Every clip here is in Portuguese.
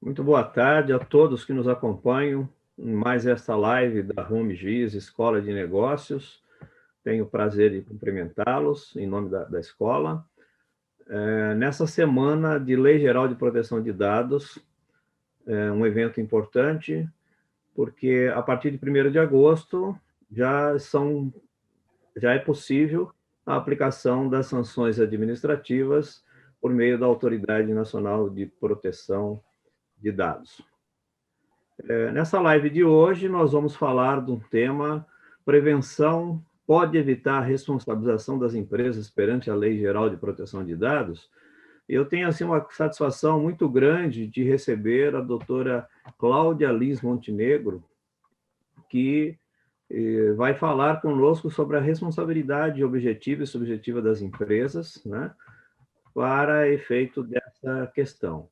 Muito boa tarde a todos que nos acompanham em mais esta live da Home Giz, Escola de Negócios. Tenho o prazer de cumprimentá-los em nome da escola. Nessa semana de Lei Geral de Proteção de Dados, é um evento importante, porque a partir de 1º de agosto já é possível a aplicação das sanções administrativas por meio da Autoridade Nacional de Proteção de Dados. Nessa live de hoje, nós vamos falar de um tema: prevenção pode evitar a responsabilização das empresas perante a Lei Geral de Proteção de Dados? Eu tenho assim uma satisfação muito grande de receber a doutora Cláudia Lins Montenegro, que vai falar conosco sobre a responsabilidade objetiva e subjetiva das empresas, né, para efeito dessa questão.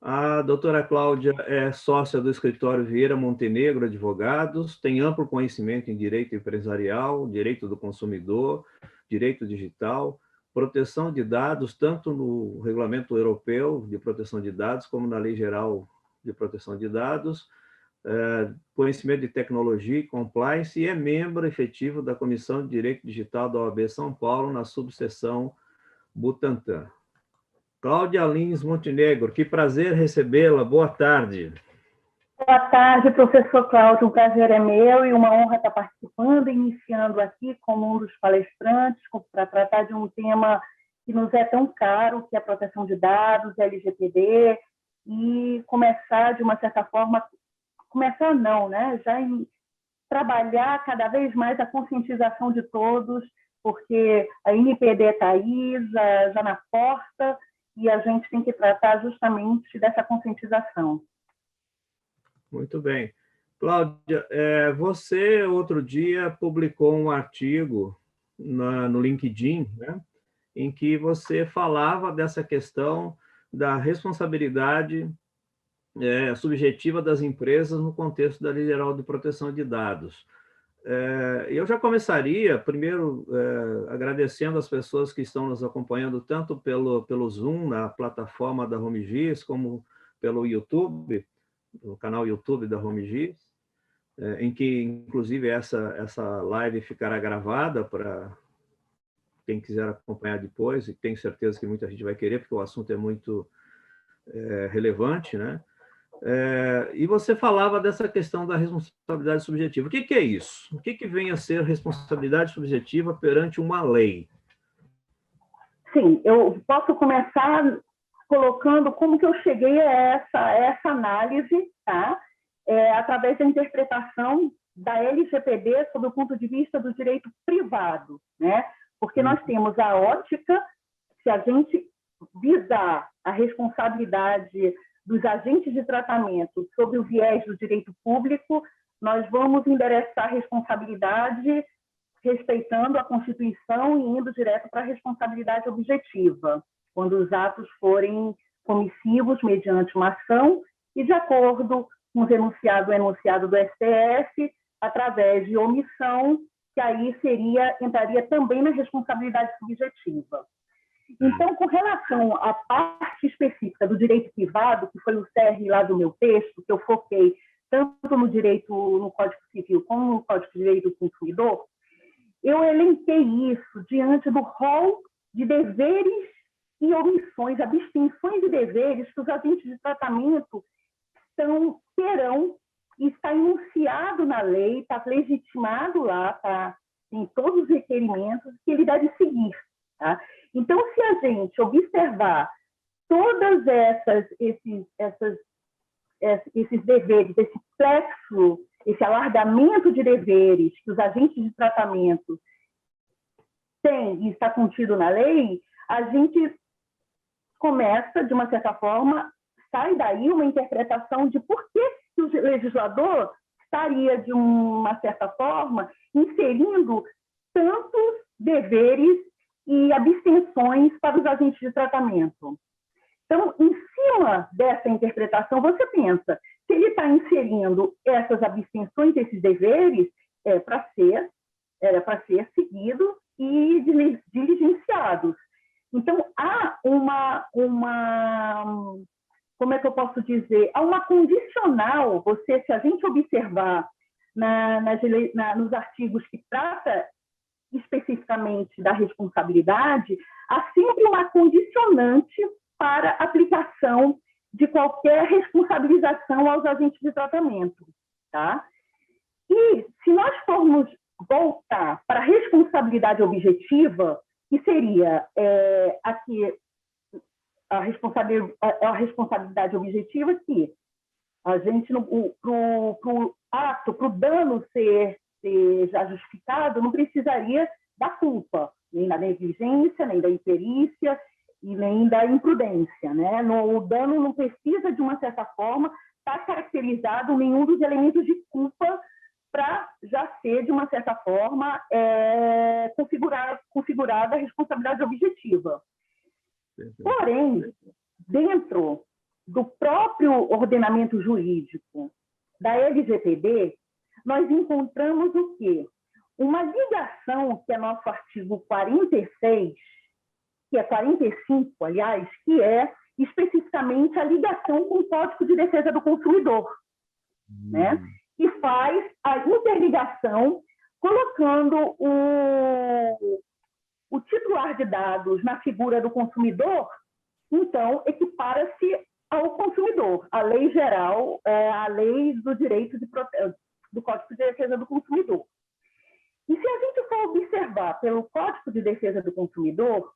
A doutora Cláudia é sócia do escritório Vieira Montenegro Advogados, tem amplo conhecimento em direito empresarial, direito do consumidor, direito digital, proteção de dados, tanto no Regulamento Europeu de Proteção de Dados, como na Lei Geral de Proteção de Dados, conhecimento de tecnologia e compliance, e é membro efetivo da Comissão de Direito Digital da OAB São Paulo, na subseção Butantã. Cláudia Lins Montenegro, que prazer recebê-la. Boa tarde. Boa tarde, professor Cláudio. Um prazer é meu e uma honra estar participando, iniciando aqui como um dos palestrantes para tratar de um tema que nos é tão caro, que é a proteção de dados, LGPD, e começar, de uma certa forma, começar não, né? Já em trabalhar cada vez mais a conscientização de todos, porque a NPD está aí, já na porta, e a gente tem que tratar justamente dessa conscientização. Muito bem. Cláudia, você outro dia publicou um artigo no LinkedIn, né, em que você falava dessa questão da responsabilidade subjetiva das empresas no contexto da Lei Geral de Proteção de Dados. Eu já começaria, primeiro, agradecendo as pessoas que estão nos acompanhando, tanto pelo Zoom, na plataforma da Home Giz, como pelo YouTube, no canal YouTube da Home Giz, em que, inclusive, essa live ficará gravada para quem quiser acompanhar depois, e tenho certeza que muita gente vai querer, porque o assunto é muito relevante, né? E você falava dessa questão da responsabilidade subjetiva. O que é isso? O que vem a ser responsabilidade subjetiva perante uma lei? Sim, eu posso começar colocando como que eu cheguei a essa análise, tá? Através da interpretação da LGPD sob o ponto de vista do direito privado, né? Porque nós temos a ótica, se a gente visar a responsabilidade dos agentes de tratamento sob o viés do direito público, nós vamos endereçar a responsabilidade respeitando a Constituição e indo direto para a responsabilidade objetiva, quando os atos forem comissivos mediante uma ação e de acordo com o enunciado do STF, através de omissão, que aí entraria também na responsabilidade subjetiva. Então, com relação à parte específica do direito privado, que foi o cerne lá do meu texto, que eu foquei tanto no direito, no Código Civil, como no Código de Direito do Consumidor, eu elenquei isso diante do rol de deveres e omissões, abstenções e deveres que os agentes de tratamento terão, e está enunciado na lei, está legitimado lá, tá, em todos os requerimentos que ele deve seguir. Tá? Então, se a gente observar todos esses deveres, esse plexo, esse alargamento de deveres que os agentes de tratamento têm e está contido na lei, a gente começa, de uma certa forma, sai daí uma interpretação de por que o legislador estaria, de uma certa forma, inserindo tantos deveres e abstenções para os agentes de tratamento. Então, em cima dessa interpretação, você pensa, se ele está inserindo essas abstenções, esses deveres, era para ser seguido e diligenciados. Então, há como é que eu posso dizer, há uma condicional, se a gente observar nos artigos que trata especificamente da responsabilidade, há sempre uma condicionante para aplicação de qualquer responsabilização aos agentes de tratamento, tá? E se nós formos voltar para a responsabilidade objetiva, que seria aqui a responsabilidade objetiva, que a gente, para o ato, para o dano ser já justificado, não precisaria da culpa, nem da negligência, nem da imperícia e nem da imprudência, né? O dano não precisa, de uma certa forma, estar caracterizado nenhum dos elementos de culpa para já ser, de uma certa forma, configurada a responsabilidade objetiva. Porém, dentro do próprio ordenamento jurídico da LGPD, nós encontramos o quê? Uma ligação, que é nosso artigo 46, que é 45, aliás, que é especificamente a ligação com o Código de Defesa do Consumidor, né? Que faz a interligação colocando o titular de dados na figura do consumidor, então equipara-se ao consumidor, a lei geral, a lei do direito do Código de Defesa do Consumidor. E se a gente for observar pelo Código de Defesa do Consumidor,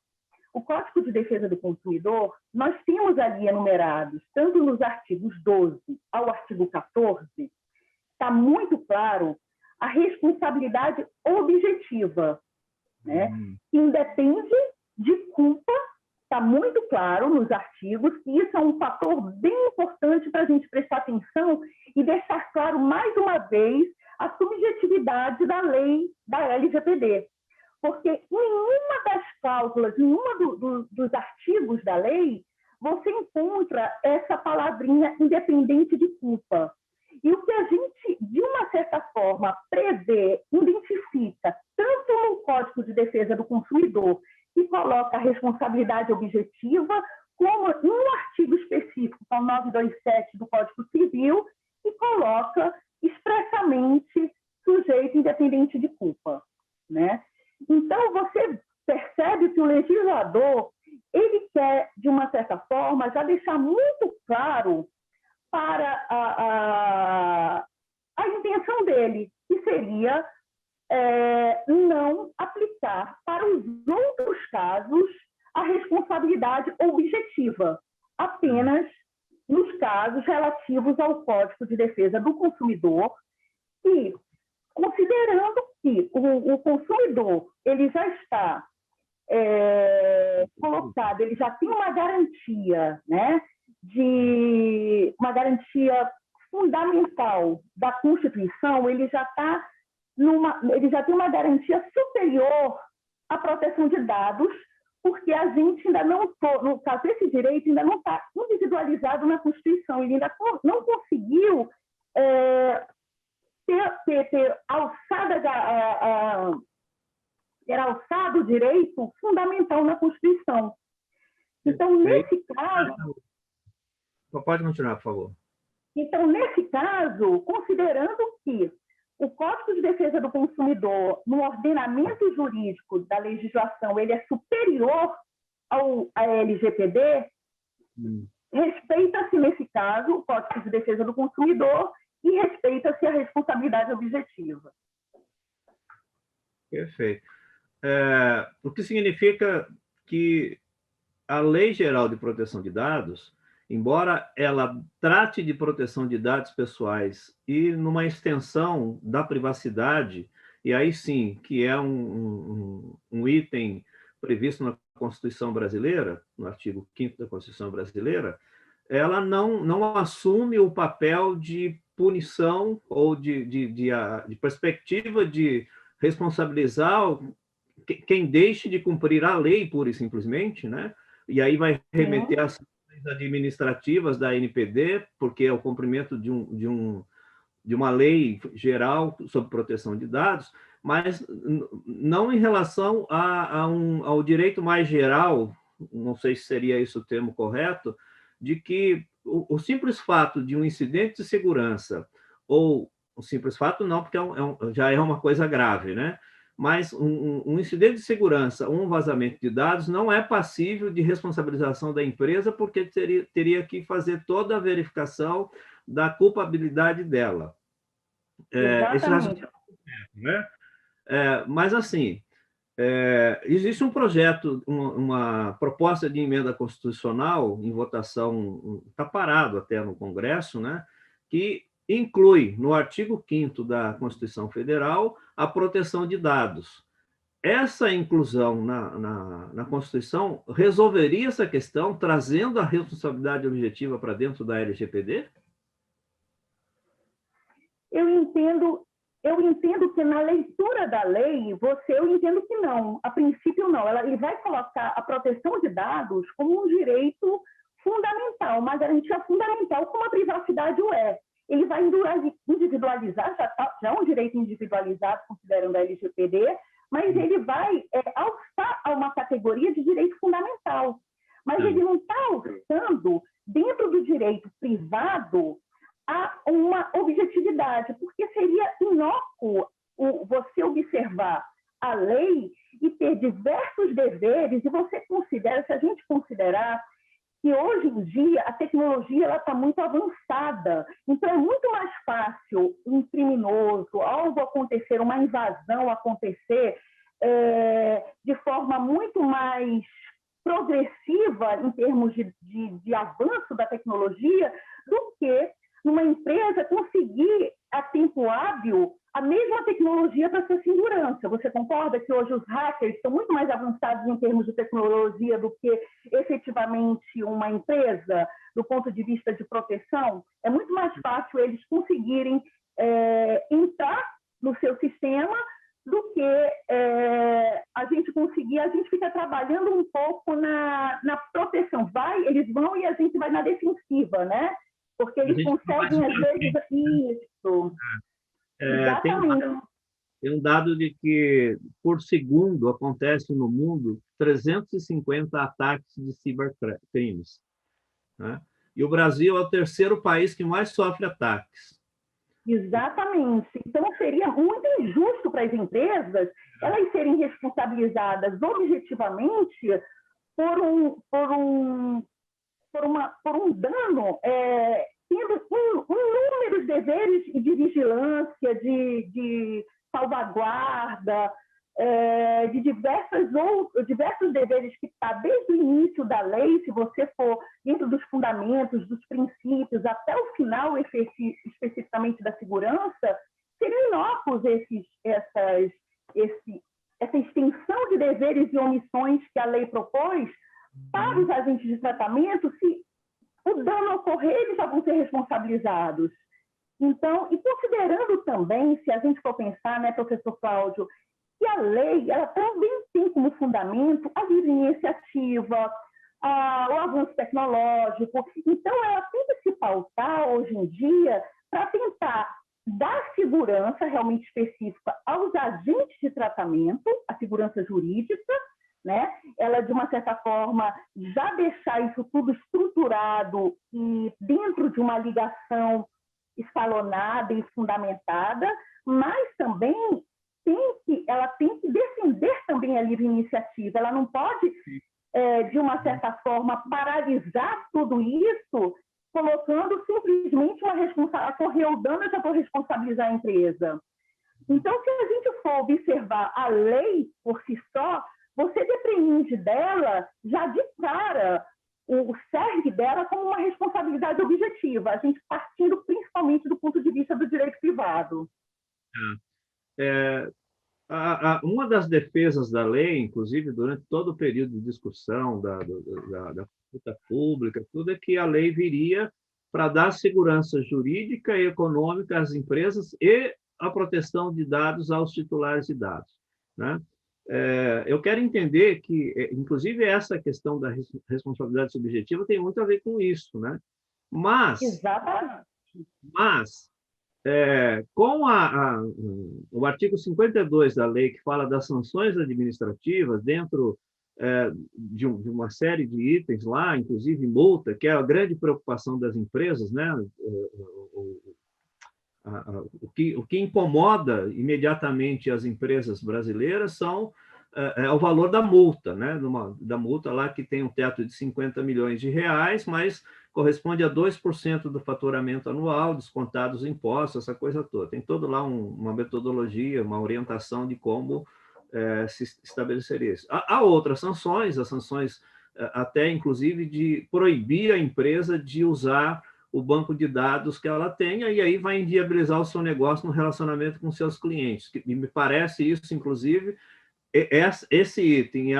o Código de Defesa do Consumidor, nós temos ali enumerados, tanto nos artigos 12 ao artigo 14, está muito claro a responsabilidade objetiva, né? Que independe de culpa, está muito claro nos artigos, que isso é um fator bem importante para a gente prestar atenção e deixar claro, mais uma vez, a subjetividade da lei da LGPD. Porque nenhuma das cláusulas, nenhuma dos artigos da lei, você encontra essa palavrinha independente de culpa. E o que a gente, de uma certa forma, prevê, identifica, tanto no Código de Defesa do Consumidor, que coloca a responsabilidade objetiva, como em um artigo específico, que é o 927 do Código Civil, que coloca expressamente sujeito independente de culpa, né? Então, você percebe que o legislador, ele quer, de uma certa forma, já deixar muito claro para a intenção dele, que seria não aplicar para os outros casos a responsabilidade objetiva, apenas nos casos relativos ao Código de Defesa do Consumidor, e considerando que o consumidor ele já está colocado, ele já tem uma garantia, né, de uma garantia fundamental da Constituição, ele já tem uma garantia superior à proteção de dados, porque a gente ainda não, no caso, esse direito ainda não está individualizado na Constituição, ele ainda não conseguiu ter alçado o direito fundamental na Constituição. Então, nesse caso... Pode continuar, por favor. Então, nesse caso, considerando que o Código de Defesa do Consumidor, no ordenamento jurídico da legislação, ele é superior à LGPD, respeita-se, nesse caso, o Código de Defesa do Consumidor e respeita-se a responsabilidade objetiva. Perfeito. O que significa que a Lei Geral de Proteção de Dados, embora ela trate de proteção de dados pessoais e numa extensão da privacidade, e aí sim, que é um item previsto na Constituição brasileira, no artigo 5º da Constituição brasileira, ela não assume o papel de punição ou de perspectiva de responsabilizar quem deixe de cumprir a lei, pura e simplesmente, né? E aí vai remeter às administrativas da NPD, porque é o cumprimento de uma lei geral sobre proteção de dados, mas não em relação ao direito mais geral, não sei se seria esse o termo correto, de que o simples fato de um incidente de segurança, ou o simples fato não, porque já é uma coisa grave, né? Mas um incidente de segurança, um vazamento de dados, não é passível de responsabilização da empresa, porque teria que fazer toda a verificação da culpabilidade dela. Esse Exatamente. raciocínio, né? Mas, assim, existe um projeto, uma proposta de emenda constitucional em votação, está parado até no Congresso, né, que inclui no artigo 5º da Constituição Federal a proteção de dados. Essa inclusão na Constituição resolveria essa questão, trazendo a responsabilidade objetiva para dentro da LGPD? Eu entendo que na leitura da lei, eu entendo que não, a princípio não. Ele vai colocar a proteção de dados como um direito fundamental, uma garantia fundamental, como a privacidade o é. Ele vai individualizar, já é um direito individualizado, considerando a LGPD, mas ele vai alçar a uma categoria de direito fundamental. Mas ele não está alçando, dentro do direito privado, a uma objetividade, porque seria inócuo você observar a lei e ter diversos deveres, e você considera, se a gente considerar que hoje em dia a tecnologia está muito avançada, então é muito mais fácil um criminoso, algo acontecer, uma invasão acontecer de forma muito mais progressiva em termos de avanço da tecnologia do que numa empresa conseguir a tempo hábil a mesma tecnologia para sua segurança. Você concorda que hoje os hackers estão muito mais avançados em termos de tecnologia do que efetivamente uma empresa, do ponto de vista de proteção? É muito mais fácil eles conseguirem entrar no seu sistema do que a gente fica trabalhando um pouco na proteção. Eles vão e a gente vai na defensiva, né? Porque eles conseguem, às vezes, isso. Exatamente. Tem um dado de que, por segundo, acontece no mundo 350 ataques de cibercrimes, né? E o Brasil é o terceiro país que mais sofre ataques. Exatamente. Então, seria muito injusto para as empresas elas serem responsabilizadas objetivamente por um dano, tendo inúmeros deveres de vigilância, de salvaguarda, de diversos deveres que está desde o início da lei, se você for dentro dos fundamentos, dos princípios, até o final especificamente da segurança, seriam inócuos essa extensão de deveres e omissões que a lei propôs para os agentes de tratamento. Se o dano ocorrer, eles já vão ser responsabilizados. Então, e considerando também, se a gente for pensar, né, professor Cláudio, que a lei ela também tem como fundamento a livre iniciativa, o avanço tecnológico. Então, ela tem que se pautar, hoje em dia, para tentar dar segurança realmente específica aos agentes de tratamento, a segurança jurídica, né? Ela, de uma certa forma, já deixar isso tudo estruturado e dentro de uma ligação escalonada e fundamentada, mas também ela tem que defender também a livre iniciativa. Ela não pode, de uma certa forma, paralisar tudo isso, colocando simplesmente uma responsabilidade. Ocorreu o dano, eu já vou responsabilizar a empresa. Então, se a gente for observar a lei por si só, você depreende dela, já de cara, o cerne dela como uma responsabilidade objetiva, a gente partindo principalmente do ponto de vista do direito privado. Uma das defesas da lei, inclusive durante todo o período de discussão da consulta pública, tudo, é que a lei viria para dar segurança jurídica e econômica às empresas e a proteção de dados aos titulares de dados, né? Eu quero entender que, inclusive, essa questão da responsabilidade subjetiva tem muito a ver com isso, né? Mas com o artigo 52 da lei, que fala das sanções administrativas dentro de uma série de itens lá, inclusive multa, que é a grande preocupação das empresas, né? O que incomoda imediatamente as empresas brasileiras é o valor da multa, né? Da multa lá que tem um teto de 50 milhões de reais, mas corresponde a 2% do faturamento anual, descontados os impostos, essa coisa toda. Tem toda lá uma metodologia, uma orientação de como se estabelecer isso. Há outras sanções, as sanções até, inclusive, de proibir a empresa de usar o banco de dados que ela tenha, e aí vai inviabilizar o seu negócio no relacionamento com seus clientes. E me parece isso, inclusive, esse item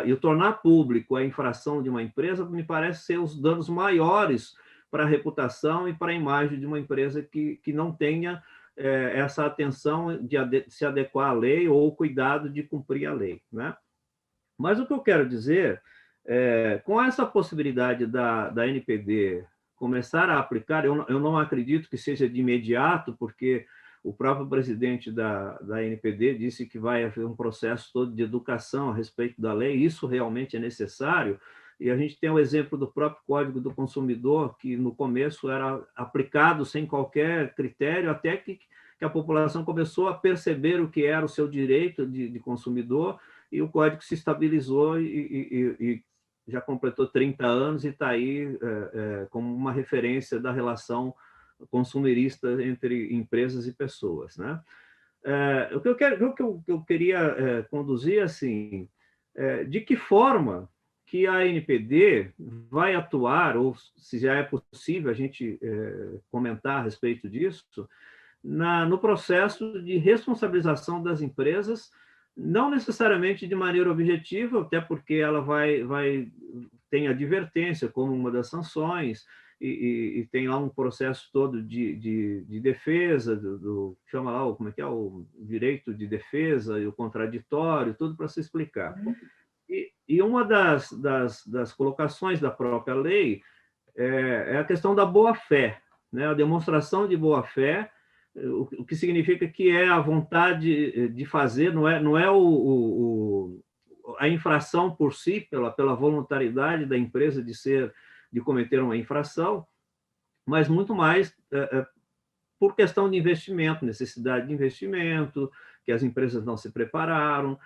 e o tornar público a infração de uma empresa, me parece ser os danos maiores para a reputação e para a imagem de uma empresa que não tenha essa atenção de se adequar à lei ou o cuidado de cumprir a lei, né? Mas o que eu quero dizer, com essa possibilidade da NPD começar a aplicar, eu não acredito que seja de imediato, porque o próprio presidente da NPD disse que vai haver um processo todo de educação a respeito da lei, isso realmente é necessário, e a gente tem o exemplo do próprio Código do Consumidor, que no começo era aplicado sem qualquer critério, até que a população começou a perceber o que era o seu direito de consumidor, e o código se estabilizou e já completou 30 anos e está aí como uma referência da relação consumerista entre empresas e pessoas, né? O que eu queria conduzir, assim, de que forma que a NPD vai atuar, ou se já é possível a gente comentar a respeito disso, no processo de responsabilização das empresas, não necessariamente de maneira objetiva, até porque ela tem advertência como uma das sanções, e tem lá um processo todo de defesa, chama lá, como é que é, o direito de defesa e o contraditório, tudo para se explicar. E uma das colocações da própria lei é a questão da boa-fé, né? A demonstração de boa-fé, o que significa que é a vontade de fazer, não é a infração por si, pela voluntariedade da empresa de cometer uma infração, mas muito mais por questão de investimento, necessidade de investimento, que as empresas não se prepararam,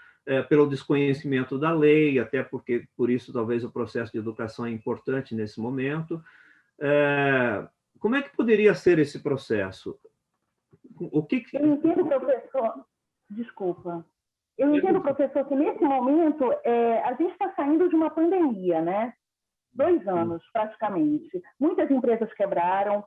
pelo desconhecimento da lei, até porque, por isso, talvez o processo de educação é importante nesse momento. Como é que poderia ser esse processo? Eu entendo, professor, desculpa. Eu entendo, professor, que nesse momento a gente está saindo de uma pandemia, né? 2 anos, praticamente. Muitas empresas quebraram.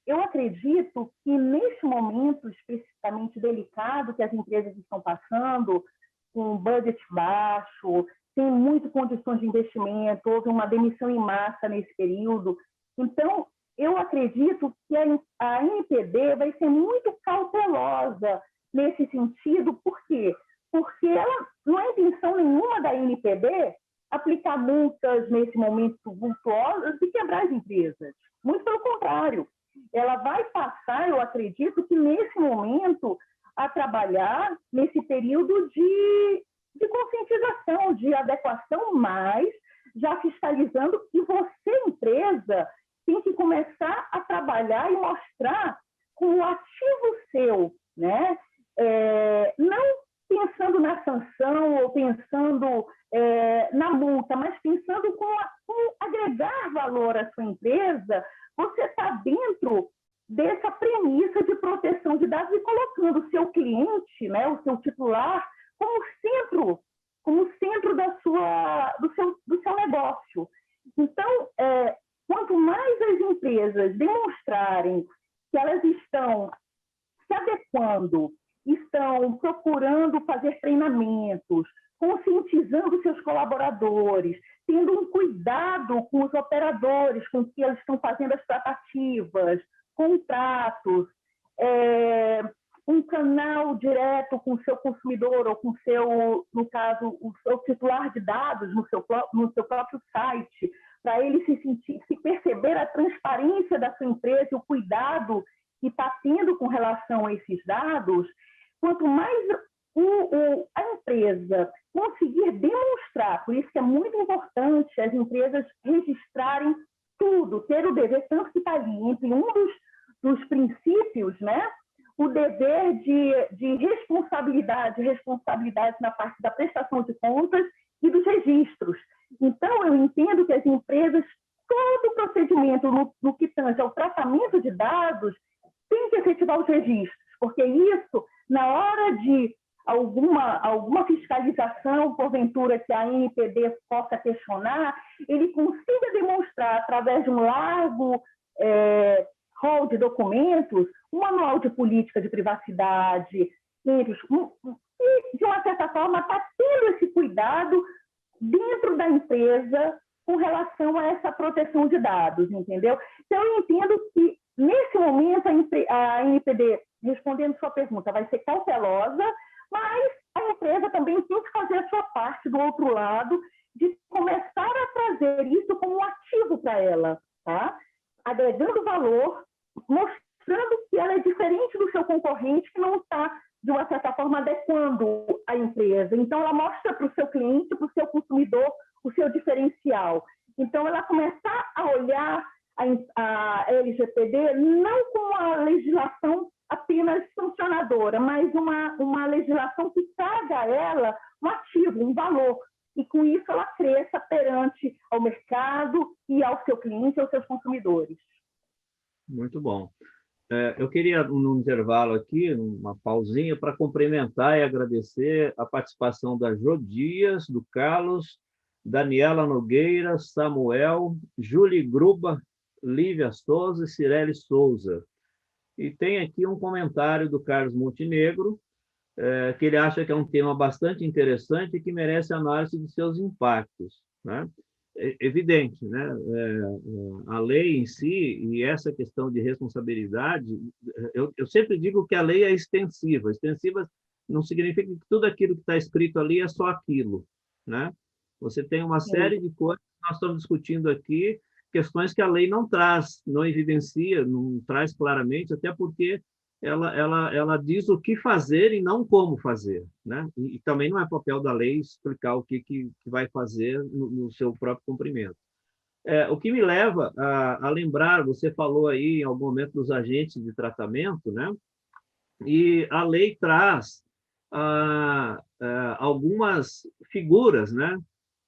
Eu acredito que nesse momento especificamente delicado que as empresas estão passando, com budget baixo, sem muitas condições de investimento, houve uma demissão em massa nesse período. Então, eu acredito que a NPD vai ser muito cautelosa nesse sentido. Por quê? Porque ela não é intenção nenhuma da NPD aplicar multas nesse momento vultuosas e quebrar as empresas. Muito pelo contrário. Ela vai passar, eu acredito, que nesse momento, a trabalhar nesse período de conscientização, de adequação, mas já fiscalizando que você, empresa, tem que começar a trabalhar e mostrar com o ativo seu, né? Não pensando na sanção ou pensando na multa, mas pensando como agregar valor à sua empresa, você está dentro dessa premissa de proteção de dados e colocando o seu cliente, né, o seu titular, como centro do seu negócio. Então, quanto mais as empresas demonstrarem que elas estão se adequando, estão procurando fazer treinamentos, conscientizando seus colaboradores, tendo um cuidado com os operadores, com que eles estão fazendo as tratativas, contratos, um canal direto com o seu consumidor ou com o seu, no caso, o seu titular de dados no seu próprio site, para ele se perceber a transparência da sua empresa e o cuidado que está tendo com relação a esses dados. Quanto mais a empresa conseguir demonstrar, por isso que é muito importante as empresas registrarem tudo, ter o dever, tanto que está ali entre um dos princípios, né? O dever de responsabilidade na parte da prestação de contas e dos registros. Então, eu entendo que as empresas, todo o procedimento no que tange ao tratamento de dados, tem que efetivar os registros, porque isso, na hora de alguma fiscalização, porventura, que a ANPD possa questionar, ele consiga demonstrar, através de um largo rol de documentos, um manual de política de privacidade, e, de uma certa forma, está tendo esse cuidado dentro da empresa com relação a essa proteção de dados, entendeu? Então, eu entendo que, nesse momento, a ANPD, respondendo sua pergunta, vai ser cautelosa, mas a empresa também tem que fazer a sua parte do outro lado, de começar a trazer isso como um ativo para ela, tá? Agregando valor, mostrando que ela é diferente do seu concorrente, que não está, de uma certa forma, adequando a empresa. Então, ela mostra para o seu cliente, para o seu consumidor, o seu diferencial. Então, ela começar a olhar a LGPD não como uma legislação apenas sancionadora, mas uma legislação que traga a ela um ativo, um valor, e com isso ela cresça perante ao mercado e ao seu cliente, aos seus consumidores. Muito bom. Eu queria, no intervalo aqui, uma pausinha, para cumprimentar e agradecer a participação da Jô Dias, do Carlos, Daniela Nogueira, Samuel, Júlia Gruba, Lívia Souza e Cirele Souza. E tem aqui um comentário do Carlos Montenegro, que ele acha que é um tema bastante interessante e que merece análise de seus impactos, né? É evidente, né? A lei em si e essa questão de responsabilidade, eu sempre digo que a lei é extensiva. Extensiva não significa que tudo aquilo que está escrito ali é só aquilo, né? Você tem uma série de coisas que nós estamos discutindo aqui, questões que a lei não traz, não evidencia, não traz claramente, até porque ela diz o que fazer e não como fazer, né? E também não é papel da lei explicar o que vai fazer no seu próprio cumprimento. O que me leva a lembrar, você falou aí em algum momento dos agentes de tratamento, né? E a lei traz algumas figuras, né?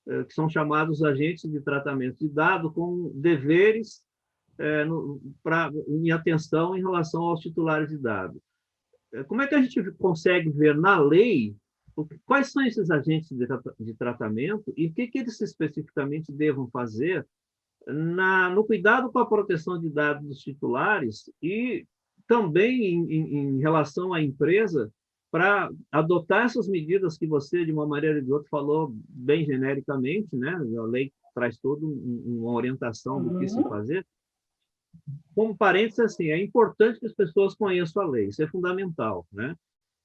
Que são chamados agentes de tratamento de dados com deveres em atenção em relação aos titulares de dados. Como é que a gente consegue ver na lei quais são esses agentes de tratamento e o que eles especificamente devam fazer no cuidado com a proteção de dados dos titulares e também em relação à empresa para adotar essas medidas que você, de uma maneira ou de outra, falou bem genericamente, né? A lei traz toda uma orientação do que se fazer. Como parênteses, assim, é importante que as pessoas conheçam a lei, isso é fundamental, né?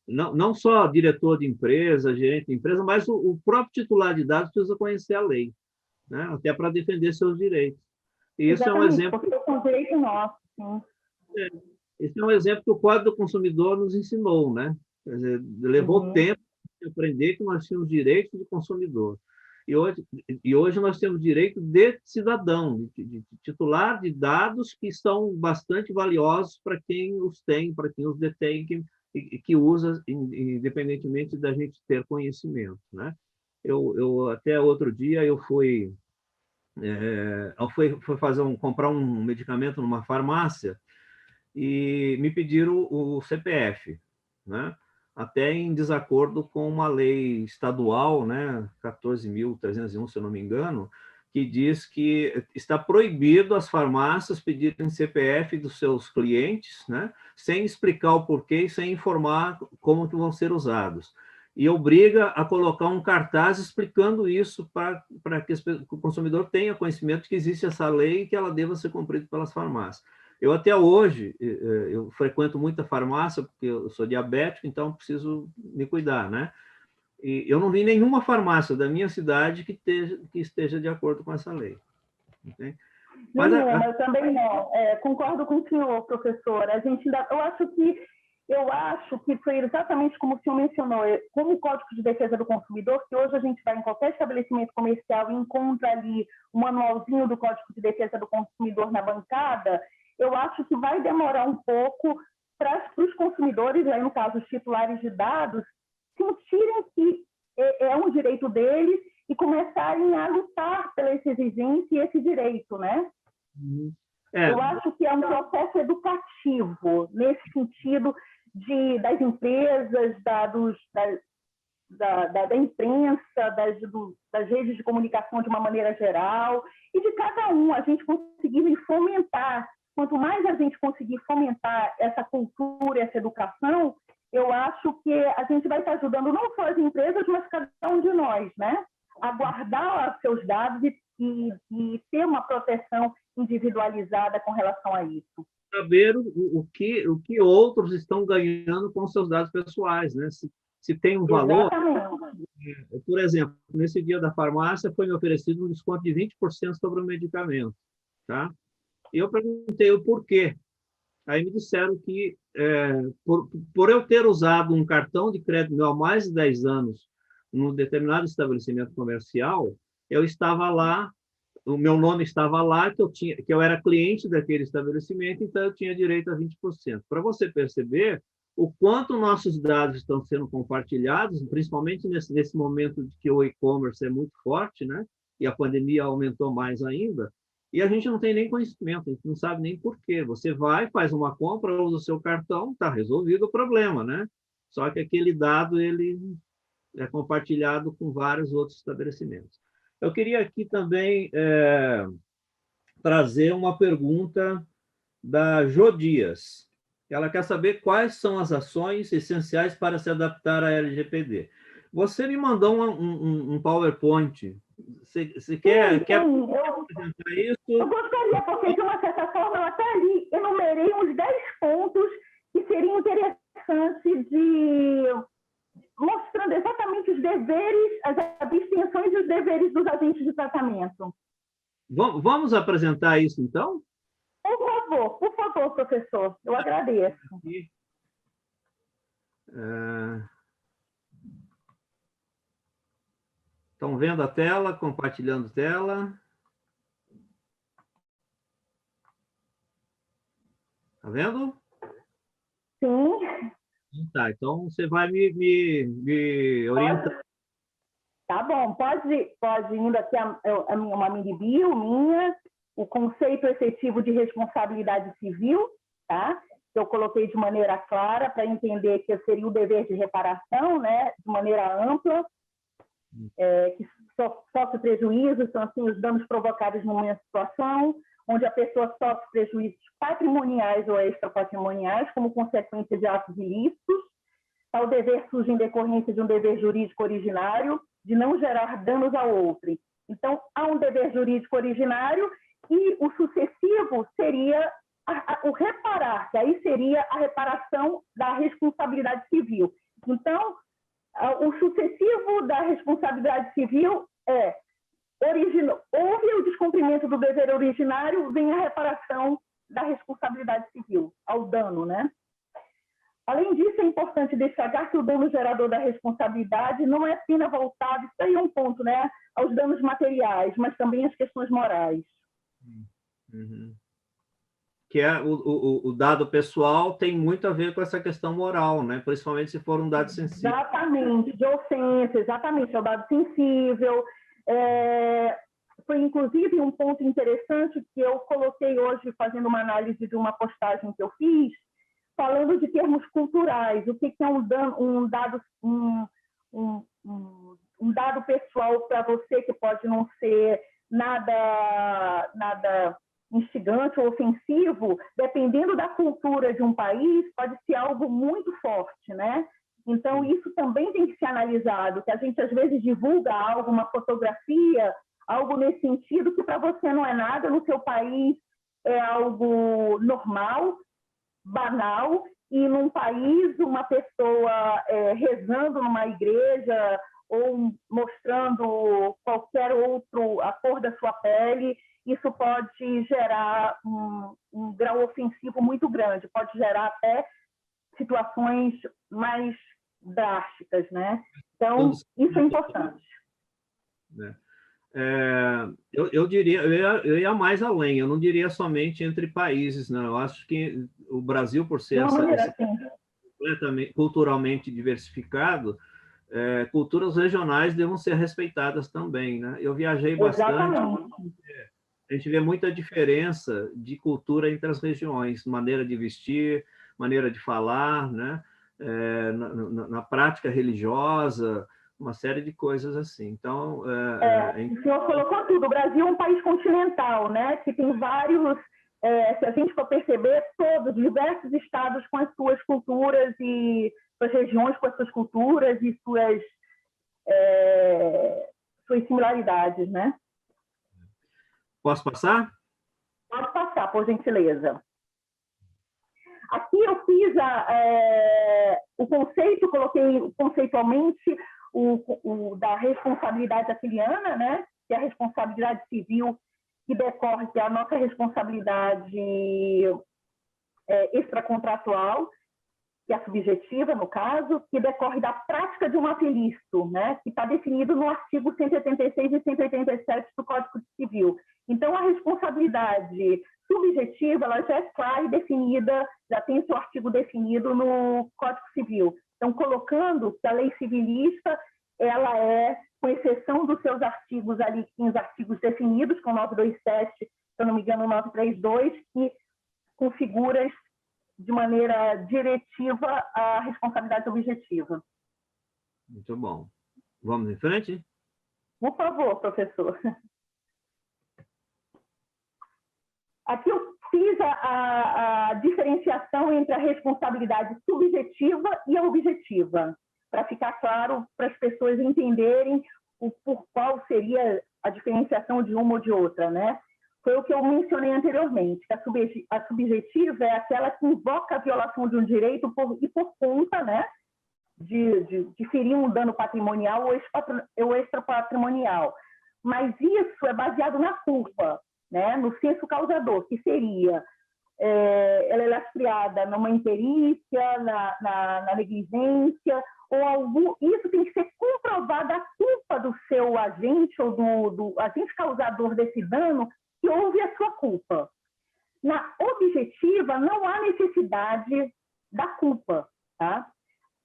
Não só diretor de empresa, gerente de empresa, mas o próprio titular de dados precisa conhecer a lei, né? Até para defender seus direitos. E isso é um exemplo. Porque é um direito nosso, sim. Esse é um exemplo que o Código do Consumidor nos ensinou, né? Quer dizer, levou tempo de aprender que nós tínhamos direitos de consumidor. E hoje nós temos direito de cidadão, de titular de dados que são bastante valiosos para quem os tem, para quem os detém que usa, independentemente da gente ter conhecimento, né? Eu até outro dia eu fui comprar um medicamento numa farmácia e me pediram o CPF, né? Até em desacordo com uma lei estadual, né, 14.301, se eu não me engano, que diz que está proibido as farmácias pedirem CPF dos seus clientes, né, sem explicar o porquê e sem informar como que vão ser usados. E obriga a colocar um cartaz explicando isso para que o consumidor tenha conhecimento de que existe essa lei e que ela deva ser cumprida pelas farmácias. Eu até hoje, eu frequento muita farmácia, porque eu sou diabético, então preciso me cuidar, né? E eu não vi nenhuma farmácia da minha cidade que esteja de acordo com essa lei. Okay? Nenhuma, eu também não. Concordo com o senhor, professor. Eu acho que eu acho que foi exatamente como o senhor mencionou, como o Código de Defesa do Consumidor, que hoje a gente vai em qualquer estabelecimento comercial e encontra ali o manualzinho do Código de Defesa do Consumidor na bancada, eu acho que vai demorar um pouco para os consumidores, aí no caso os titulares de dados, sentirem que é um direito deles e começarem a lutar pela essa exigência e esse direito, né? Eu acho que é um processo educativo, nesse sentido das empresas, da imprensa, das redes de comunicação de uma maneira geral, e de cada um, a gente conseguir fomentar. Quanto mais a gente conseguir fomentar essa cultura, essa educação, eu acho que a gente vai estar ajudando não só as empresas, mas cada um de nós, né? A guardar os seus dados e ter uma proteção individualizada com relação a isso. Saber o que outros estão ganhando com seus dados pessoais, né? Se tem um valor. Exatamente. Por exemplo, nesse dia da farmácia foi me oferecido um desconto de 20% sobre o medicamento, tá? E eu perguntei o porquê. Aí me disseram que, por eu ter usado um cartão de crédito meu há mais de 10 anos num determinado estabelecimento comercial, eu estava lá, o meu nome estava lá, que eu era cliente daquele estabelecimento, então eu tinha direito a 20%. Para você perceber o quanto nossos dados estão sendo compartilhados, principalmente nesse momento de que o e-commerce é muito forte, né? E a pandemia aumentou mais ainda, e a gente não tem nem conhecimento, a gente não sabe nem por quê. Você vai, faz uma compra, usa o seu cartão, está resolvido o problema, né? Só que aquele dado ele é compartilhado com vários outros estabelecimentos. Eu queria aqui também trazer uma pergunta da Jô Dias. Ela quer saber quais são as ações essenciais para se adaptar à LGPD. Você me mandou um PowerPoint. Você quer apresentar isso? Eu gostaria, porque de uma certa forma eu até ali enumerei uns 10 pontos que seriam interessantes de mostrando exatamente os deveres, as abstenções e os deveres dos agentes de tratamento. Vamos apresentar isso, então? Por favor, professor, eu agradeço. Estão vendo a tela, compartilhando tela? Está vendo? Sim. Tá, então você vai me orientar. Tá bom, pode indo aqui uma mini bio minha, o conceito efetivo de responsabilidade civil, tá? Eu coloquei de maneira clara para entender que seria o dever de reparação, né? De maneira ampla, que sofre prejuízos, são assim os danos provocados numa situação onde a pessoa sofre prejuízos patrimoniais ou extrapatrimoniais como consequência de atos ilícitos. Tal dever surge em decorrência de um dever jurídico originário de não gerar danos ao outro. Então, há um dever jurídico originário e o sucessivo seria o reparar, que aí seria a reparação da responsabilidade civil. Então, o sucessivo da responsabilidade civil houve o descumprimento do dever originário, vem a reparação da responsabilidade civil, ao dano, né? Além disso, é importante destacar que o dano gerador da responsabilidade não é apenas voltado, isso aí é um ponto, né, aos danos materiais, mas também às questões morais. Uhum. Que é o dado pessoal tem muito a ver com essa questão moral, né? Principalmente se for um dado sensível. Exatamente, de ofensa, exatamente, é o dado sensível. Foi, inclusive, um ponto interessante que eu coloquei hoje, fazendo uma análise de uma postagem que eu fiz, falando de termos culturais, o que é um dado pessoal para você, que pode não ser nada instigante ou ofensivo, dependendo da cultura de um país, pode ser algo muito forte, né? Então, isso também tem que ser analisado, que a gente às vezes divulga algo, uma fotografia, algo nesse sentido, que para você não é nada, no seu país é algo normal, banal, e num país uma pessoa rezando numa igreja ou mostrando qualquer outro, a cor da sua pele, isso pode gerar um grau ofensivo muito grande, pode gerar até situações mais drásticas, né? Então, isso é importante. Eu diria, eu ia mais além, eu não diria somente entre países, não. Eu acho que o Brasil, por ser completamente culturalmente diversificado, culturas regionais devam ser respeitadas também, né? Eu viajei bastante. Exatamente. A gente vê muita diferença de cultura entre as regiões, maneira de vestir, maneira de falar, né? Na prática religiosa, uma série de coisas assim. Então, o senhor colocou tudo. O Brasil é um país continental, né? Que tem vários, se a gente for perceber, todos, diversos estados com as suas culturas e suas regiões com as suas culturas e suas similaridades, né? Posso passar? Pode passar, por gentileza. Aqui eu fiz o conceito, coloquei conceitualmente o da responsabilidade aquiliana, né? Que é a responsabilidade civil que decorre, que é a nossa responsabilidade extracontratual, que é a subjetiva, no caso, que decorre da prática de um ato ilícito, né? Que está definido no artigo 186 e 187 do Código Civil. Então, a responsabilidade subjetiva, ela já é clara e definida, já tem seu artigo definido no Código Civil. Então, colocando que a lei civilista, ela com exceção dos seus artigos ali, que tem os artigos definidos, com 927, se eu não me engano, 932, que configuram de maneira diretiva a responsabilidade objetiva. Muito bom. Vamos em frente? Por favor, professor. Aqui eu fiz a diferenciação entre a responsabilidade subjetiva e a objetiva, para ficar claro para as pessoas entenderem por qual seria a diferenciação de uma ou de outra, né? Foi o que eu mencionei anteriormente, que a subjetiva é aquela que invoca a violação de um direito por conta, né, de ferir um dano patrimonial ou extrapatrimonial. Mas isso é baseado na culpa, né, no senso causador, que seria ela é lastreada numa imperícia, na negligência, ou isso tem que ser comprovada a culpa do seu agente ou do agente causador desse dano, que houve a sua culpa. Na objetiva, não há necessidade da culpa, tá?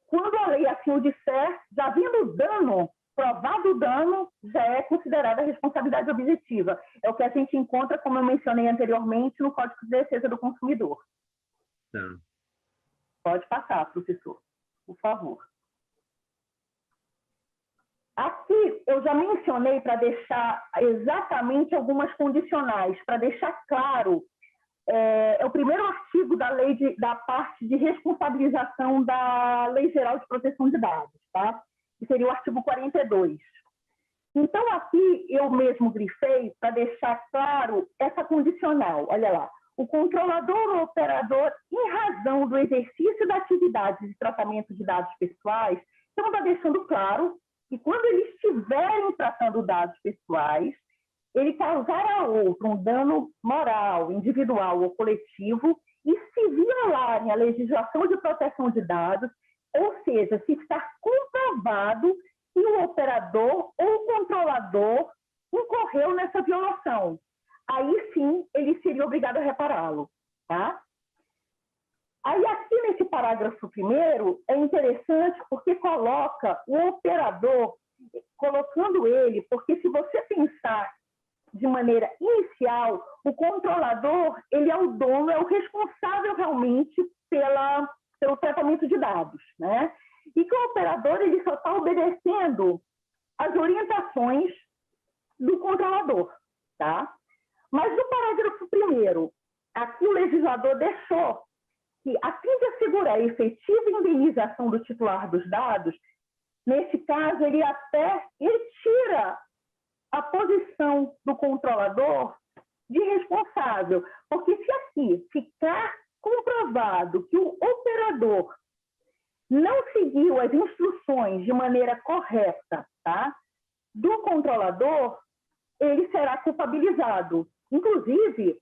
Quando a lei assim o disser, já havendo o dano, provado o dano, já é considerada responsabilidade objetiva. É o que a gente encontra, como eu mencionei anteriormente, no Código de Defesa do Consumidor. Tá. Pode passar, professor, por favor. Aqui eu já mencionei para deixar exatamente algumas condicionais, para deixar claro, é o primeiro artigo da lei da parte de responsabilização da Lei Geral de Proteção de Dados, tá? Que seria o artigo 42. Então, aqui eu mesmo grifei para deixar claro essa condicional. Olha lá. O controlador ou operador, em razão do exercício da atividade de tratamento de dados pessoais, então está deixando claro que quando eles estiverem tratando dados pessoais, ele causar a outro um dano moral, individual ou coletivo, e se violarem a legislação de proteção de dados, ou seja, se está comprovado que o operador ou o controlador incorreu nessa violação, aí sim ele seria obrigado a repará-lo, tá? Aí aqui nesse parágrafo primeiro é interessante porque coloca o operador, colocando ele, porque se você pensar de maneira inicial, o controlador, ele é o dono, é o responsável realmente pelo tratamento de dados, né? E que o operador, ele só está obedecendo as orientações do controlador, tá? Mas no parágrafo primeiro, aqui o legislador deixou que, a fim de assegurar a efetiva indenização do titular dos dados, nesse caso, ele tira a posição do controlador de responsável, porque se aqui ficar comprovado que o operador não seguiu as instruções de maneira correta, tá, do controlador, ele será culpabilizado. Inclusive,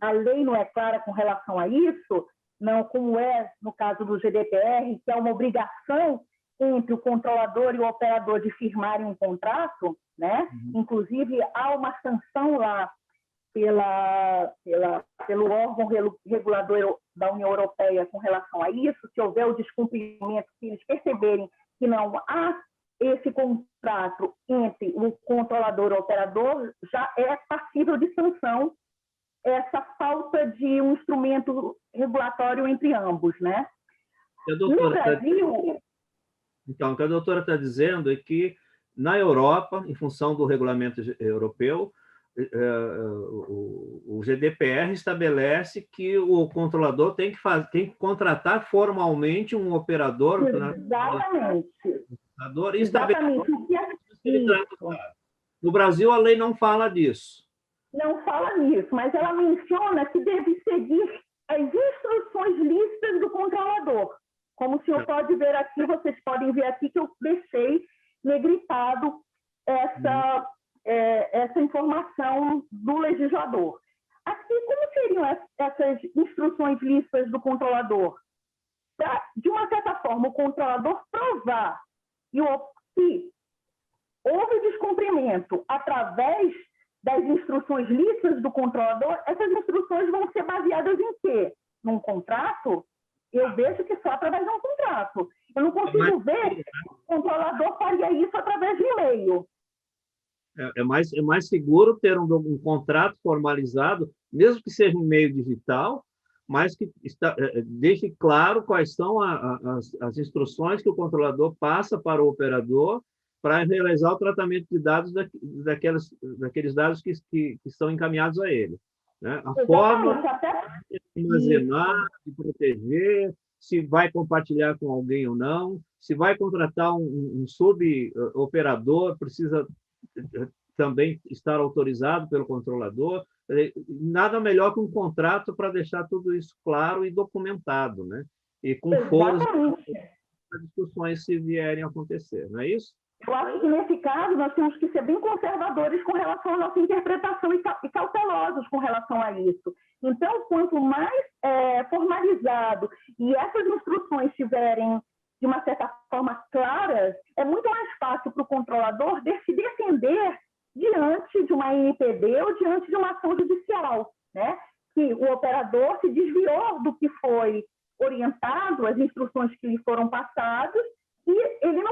a lei não é clara com relação a isso, não como é no caso do GDPR, que é uma obrigação entre o controlador e o operador de firmarem um contrato, né? Inclusive, há uma sanção lá pelo órgão regulador da União Europeia com relação a isso. Se houver o descumprimento, se eles perceberem que não há esse contrato entre o controlador e o operador, já é passível de sanção essa falta de um instrumento regulatório entre ambos, né? No Brasil... Então, o que a doutora está dizendo é que, na Europa, em função do regulamento europeu, o GDPR estabelece que o controlador tem que contratar formalmente um operador. Exatamente. E estabelecer. No Brasil, a lei não fala disso. Não fala nisso, mas ela menciona que deve seguir as instruções lícitas do controlador. Como o senhor pode ver aqui, vocês podem ver aqui que eu deixei negritado essa informação do legislador. Aqui, como seriam essas instruções lícitas do controlador? Para, de uma certa forma, o controlador provar que houve descumprimento através das instruções lícitas do controlador, essas instruções vão ser baseadas em quê? Num contrato? Eu vejo que só através de um contrato. Eu não consigo ver que o controlador faria isso através de e-mail. É mais seguro ter um contrato formalizado, mesmo que seja em meio digital, mas que deixe claro quais são as instruções que o controlador passa para o operador para realizar o tratamento de dados daqueles dados que estão encaminhados a ele. Né? A forma de armazenar, de proteger, se vai compartilhar com alguém ou não, se vai contratar um suboperador, precisa também estar autorizado pelo controlador. Nada melhor que um contrato para deixar tudo isso claro e documentado, né? E com foros para discussões se vierem a acontecer, não é isso? Eu acho que, nesse caso, nós temos que ser bem conservadores com relação à nossa interpretação e cautelosos com relação a isso. Então, quanto mais formalizado e essas instruções estiverem, de uma certa forma, claras, é muito mais fácil para o controlador se defender diante de uma NPD ou diante de uma ação judicial, né? Que o operador se desviou do que foi orientado, as instruções que lhe foram passadas, e ele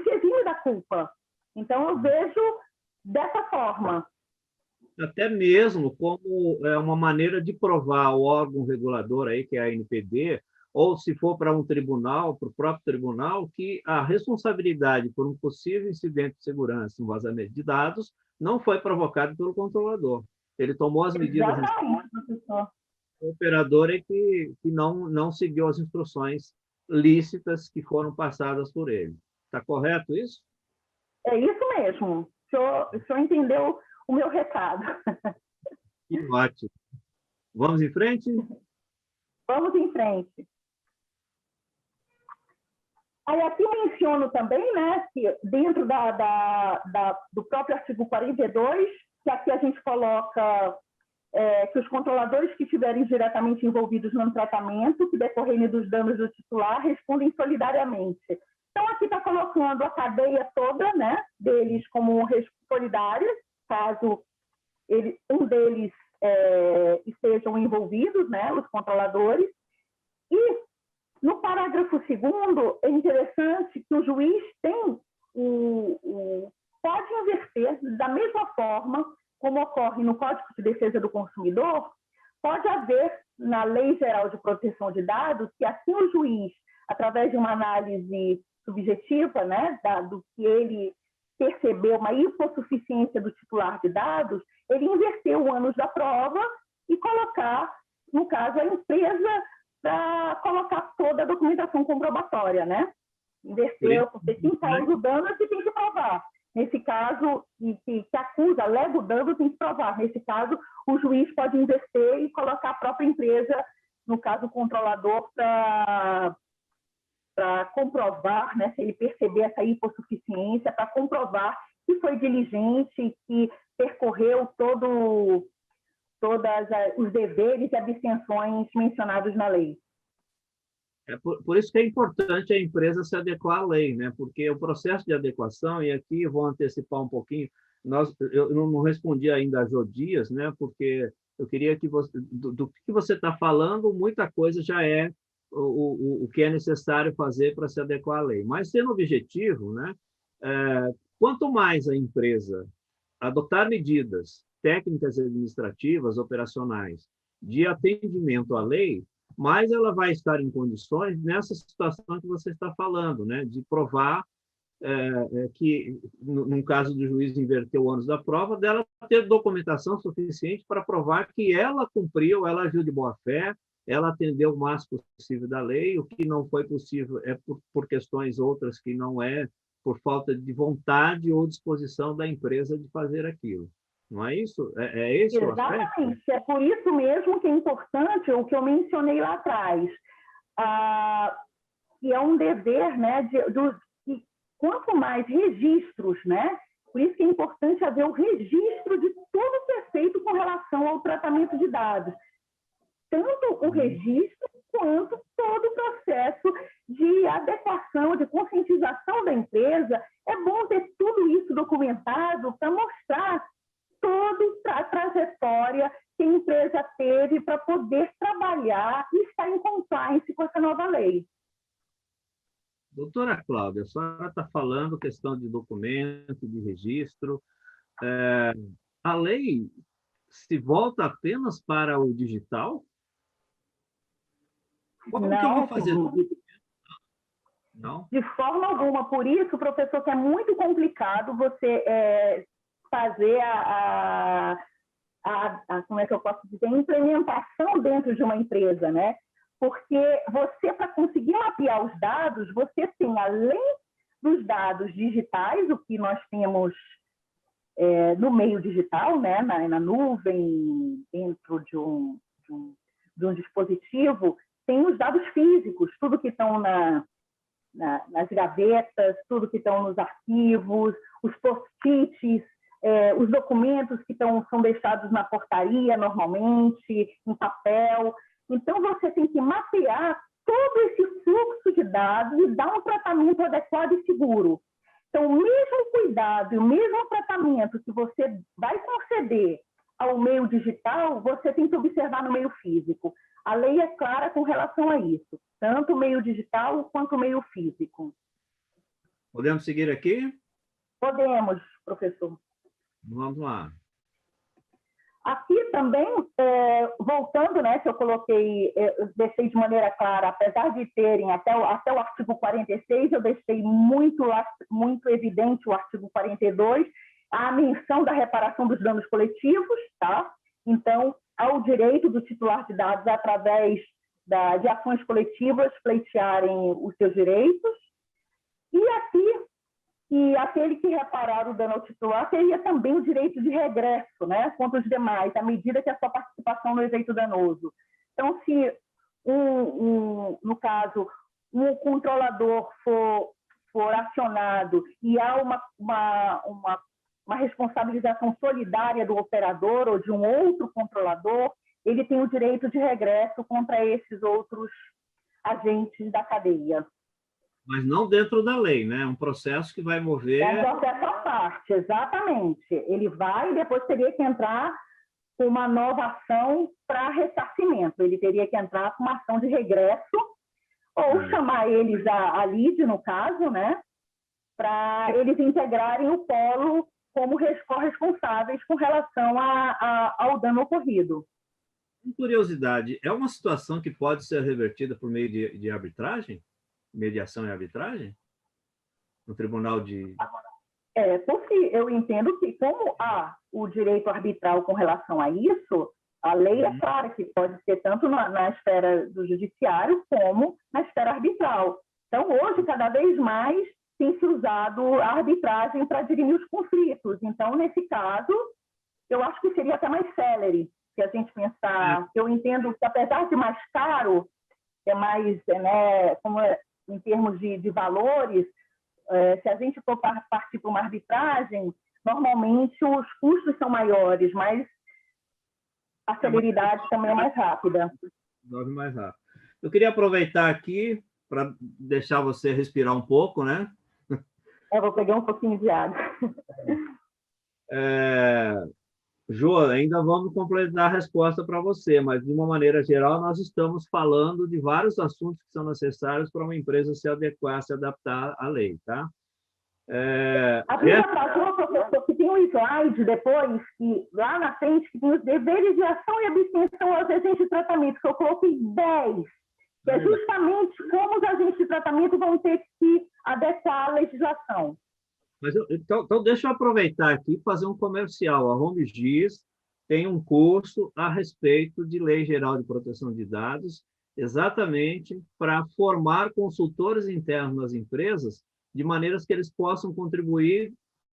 se exime da culpa. Então, eu vejo dessa forma. Até mesmo como uma maneira de provar ao órgão regulador, aí, que é a ANPD, ou se for para um tribunal, para o próprio tribunal, que a responsabilidade por um possível incidente de segurança, um vazamento de dados, não foi provocado pelo controlador. Ele tomou as medidas... professor. O operador é que não seguiu as instruções lícitas que foram passadas por ele. Está correto isso? É isso mesmo. O senhor entendeu o meu recado. Que ótimo. Vamos em frente? Vamos em frente. Aí aqui eu menciono também, né, que dentro do próprio artigo 42, que aqui a gente coloca que os controladores que estiverem diretamente envolvidos no tratamento que decorrem dos danos do titular respondem solidariamente. Então, aqui está colocando a cadeia toda, né, deles como solidários, caso um deles estejam envolvidos, né, os controladores. E, no parágrafo 2º, é interessante que o juiz pode inverter, da mesma forma como ocorre no Código de Defesa do Consumidor, pode haver, na Lei Geral de Proteção de Dados, que assim o juiz, através de uma análise subjetiva, né, do que ele percebeu, uma hipossuficiência do titular de dados, ele inverteu o ônus da prova e colocar, no caso, a empresa para colocar toda a documentação comprobatória, né? Inverteu, porque quem causa o dano é que tem que provar. Nesse caso, que acusa, alega o dano, tem que provar. Nesse caso, o juiz pode inverter e colocar a própria empresa, no caso, o controlador, para comprovar, né, se ele perceber essa hipossuficiência, para comprovar que foi diligente, que percorreu todos os deveres e abstenções mencionados na lei. Por isso que é importante a empresa se adequar à lei, né? Porque o processo de adequação, e aqui eu vou antecipar um pouquinho, eu não respondi ainda a Jô Dias, né? Porque eu queria que você, do que você está falando, muita coisa já é o que é necessário fazer para se adequar à lei. Mas sendo objetivo, né? Quanto mais a empresa adotar medidas técnicas, administrativas, operacionais de atendimento à lei, mais ela vai estar em condições, nessa situação que você está falando, né, de provar que, no caso do juiz inverter o ônus da prova, dela ter documentação suficiente para provar que ela cumpriu, ela agiu de boa fé, ela atendeu o máximo possível da lei, o que não foi possível é por questões outras que não é por falta de vontade ou disposição da empresa de fazer aquilo. Não é isso? É esse o aspecto? Exatamente. É por isso mesmo que é importante o que eu mencionei lá atrás, que é um dever, né, de quanto mais registros, né? Por isso que é importante haver o registro de tudo que é feito com relação ao tratamento de dados. Tanto o registro quanto todo o processo de adequação, de conscientização da empresa. É bom ter tudo isso documentado para mostrar toda a trajetória que a empresa teve para poder trabalhar e estar em compliance com essa nova lei. Doutora Cláudia, a senhora está falando questão de documento, de registro. A lei se volta apenas para o digital? Como que eu vou fazer? Não? De forma alguma. Por isso, professor, que é muito complicado você fazer como é que eu posso dizer, implementação dentro de uma empresa, né? Porque você, para conseguir mapear os dados, você tem, além dos dados digitais, o que nós temos no meio digital, né? na nuvem, dentro de um dispositivo, tem os dados físicos, tudo que estão nas gavetas, tudo que estão nos arquivos, os post-its, os documentos que são deixados na portaria, normalmente, em papel. Então, você tem que mapear todo esse fluxo de dados e dar um tratamento adequado e seguro. Então, o mesmo cuidado e o mesmo tratamento que você vai conceder ao meio digital, você tem que observar no meio físico. A lei é clara com relação a isso, tanto o meio digital quanto o meio físico. Podemos seguir aqui? Podemos, professor. Vamos lá. Aqui também, voltando, né, que eu coloquei, eu deixei de maneira clara, apesar de terem até o artigo 46, eu deixei muito evidente o artigo 42, a menção da reparação dos danos coletivos, tá? Então, há o direito do titular de dados, através de ações coletivas, pleitearem os seus direitos. E aqui, que aquele que reparar o dano ao titular teria também o direito de regresso, né, contra os demais, à medida que a sua participação no evento danoso. Então, se, no caso, um controlador for acionado e há uma responsabilização solidária do operador ou de um outro controlador, ele tem o direito de regresso contra esses outros agentes da cadeia. Mas não dentro da lei, né? É um processo que vai mover... É um processo à parte, exatamente. Ele vai e depois teria que entrar com uma nova ação para ressarcimento. Ele teria que entrar com uma ação de regresso ou chamar eles a LIDE, no caso, né? Para eles integrarem o polo como corresponsáveis com relação ao dano ocorrido. Com curiosidade, é uma situação que pode ser revertida por meio de arbitragem? Mediação e arbitragem? No tribunal de... Porque eu entendo que, como há o direito arbitral com relação a isso, a lei é clara que pode ser tanto na esfera do judiciário como na esfera arbitral. Então, hoje, cada vez mais, tem se usado a arbitragem para dirimir os conflitos. Então, nesse caso, eu acho que seria até mais célere, se a gente pensar... Eu entendo que, apesar de mais caro, é mais, né, como em termos de valores, se a gente for partir para uma arbitragem, normalmente os custos são maiores, mas a celeridade também é mais rápida. Mais rápido. Eu queria aproveitar aqui para deixar você respirar um pouco, né? Eu vou pegar um pouquinho de água. Jô, ainda vamos completar a resposta para você, mas, de uma maneira geral, nós estamos falando de vários assuntos que são necessários para uma empresa se adequar, se adaptar à lei, tá? Apresentação, professor, que tem um slide depois, que, lá na frente, que tem os deveres de ação e abstenção aos agentes de tratamento, que eu coloquei 10, que é justamente como os agentes de tratamento vão ter que adequar à legislação. Mas então, deixa eu aproveitar aqui e fazer um comercial. A HomeGIS tem um curso a respeito de Lei Geral de Proteção de Dados, exatamente para formar consultores internos nas empresas, de maneiras que eles possam contribuir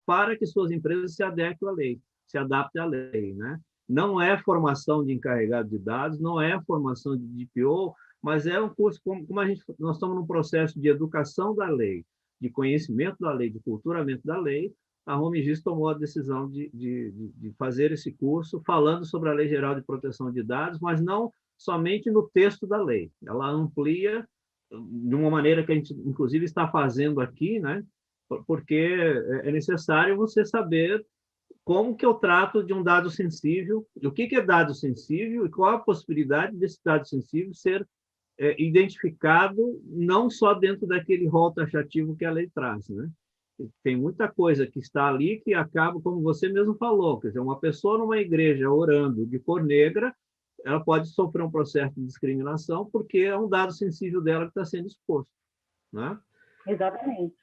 para que suas empresas se adequem à lei, se adaptem à lei, né? Não é formação de encarregado de dados, não é formação de DPO, mas é um curso, como nós estamos num processo de educação da lei, de conhecimento da lei, de culturamento da lei, a HomeGIS tomou a decisão de fazer esse curso falando sobre a Lei Geral de Proteção de Dados, mas não somente no texto da lei. Ela amplia de uma maneira que a gente, inclusive, está fazendo aqui, né? Porque é necessário você saber como que eu trato de um dado sensível, o que é dado sensível e qual a possibilidade desse dado sensível ser identificado não só dentro daquele rol taxativo que a lei traz, né? Tem muita coisa que está ali que acaba, como você mesmo falou, quer dizer, uma pessoa numa igreja orando de cor negra, ela pode sofrer um processo de discriminação porque é um dado sensível dela que está sendo exposto, né? Exatamente.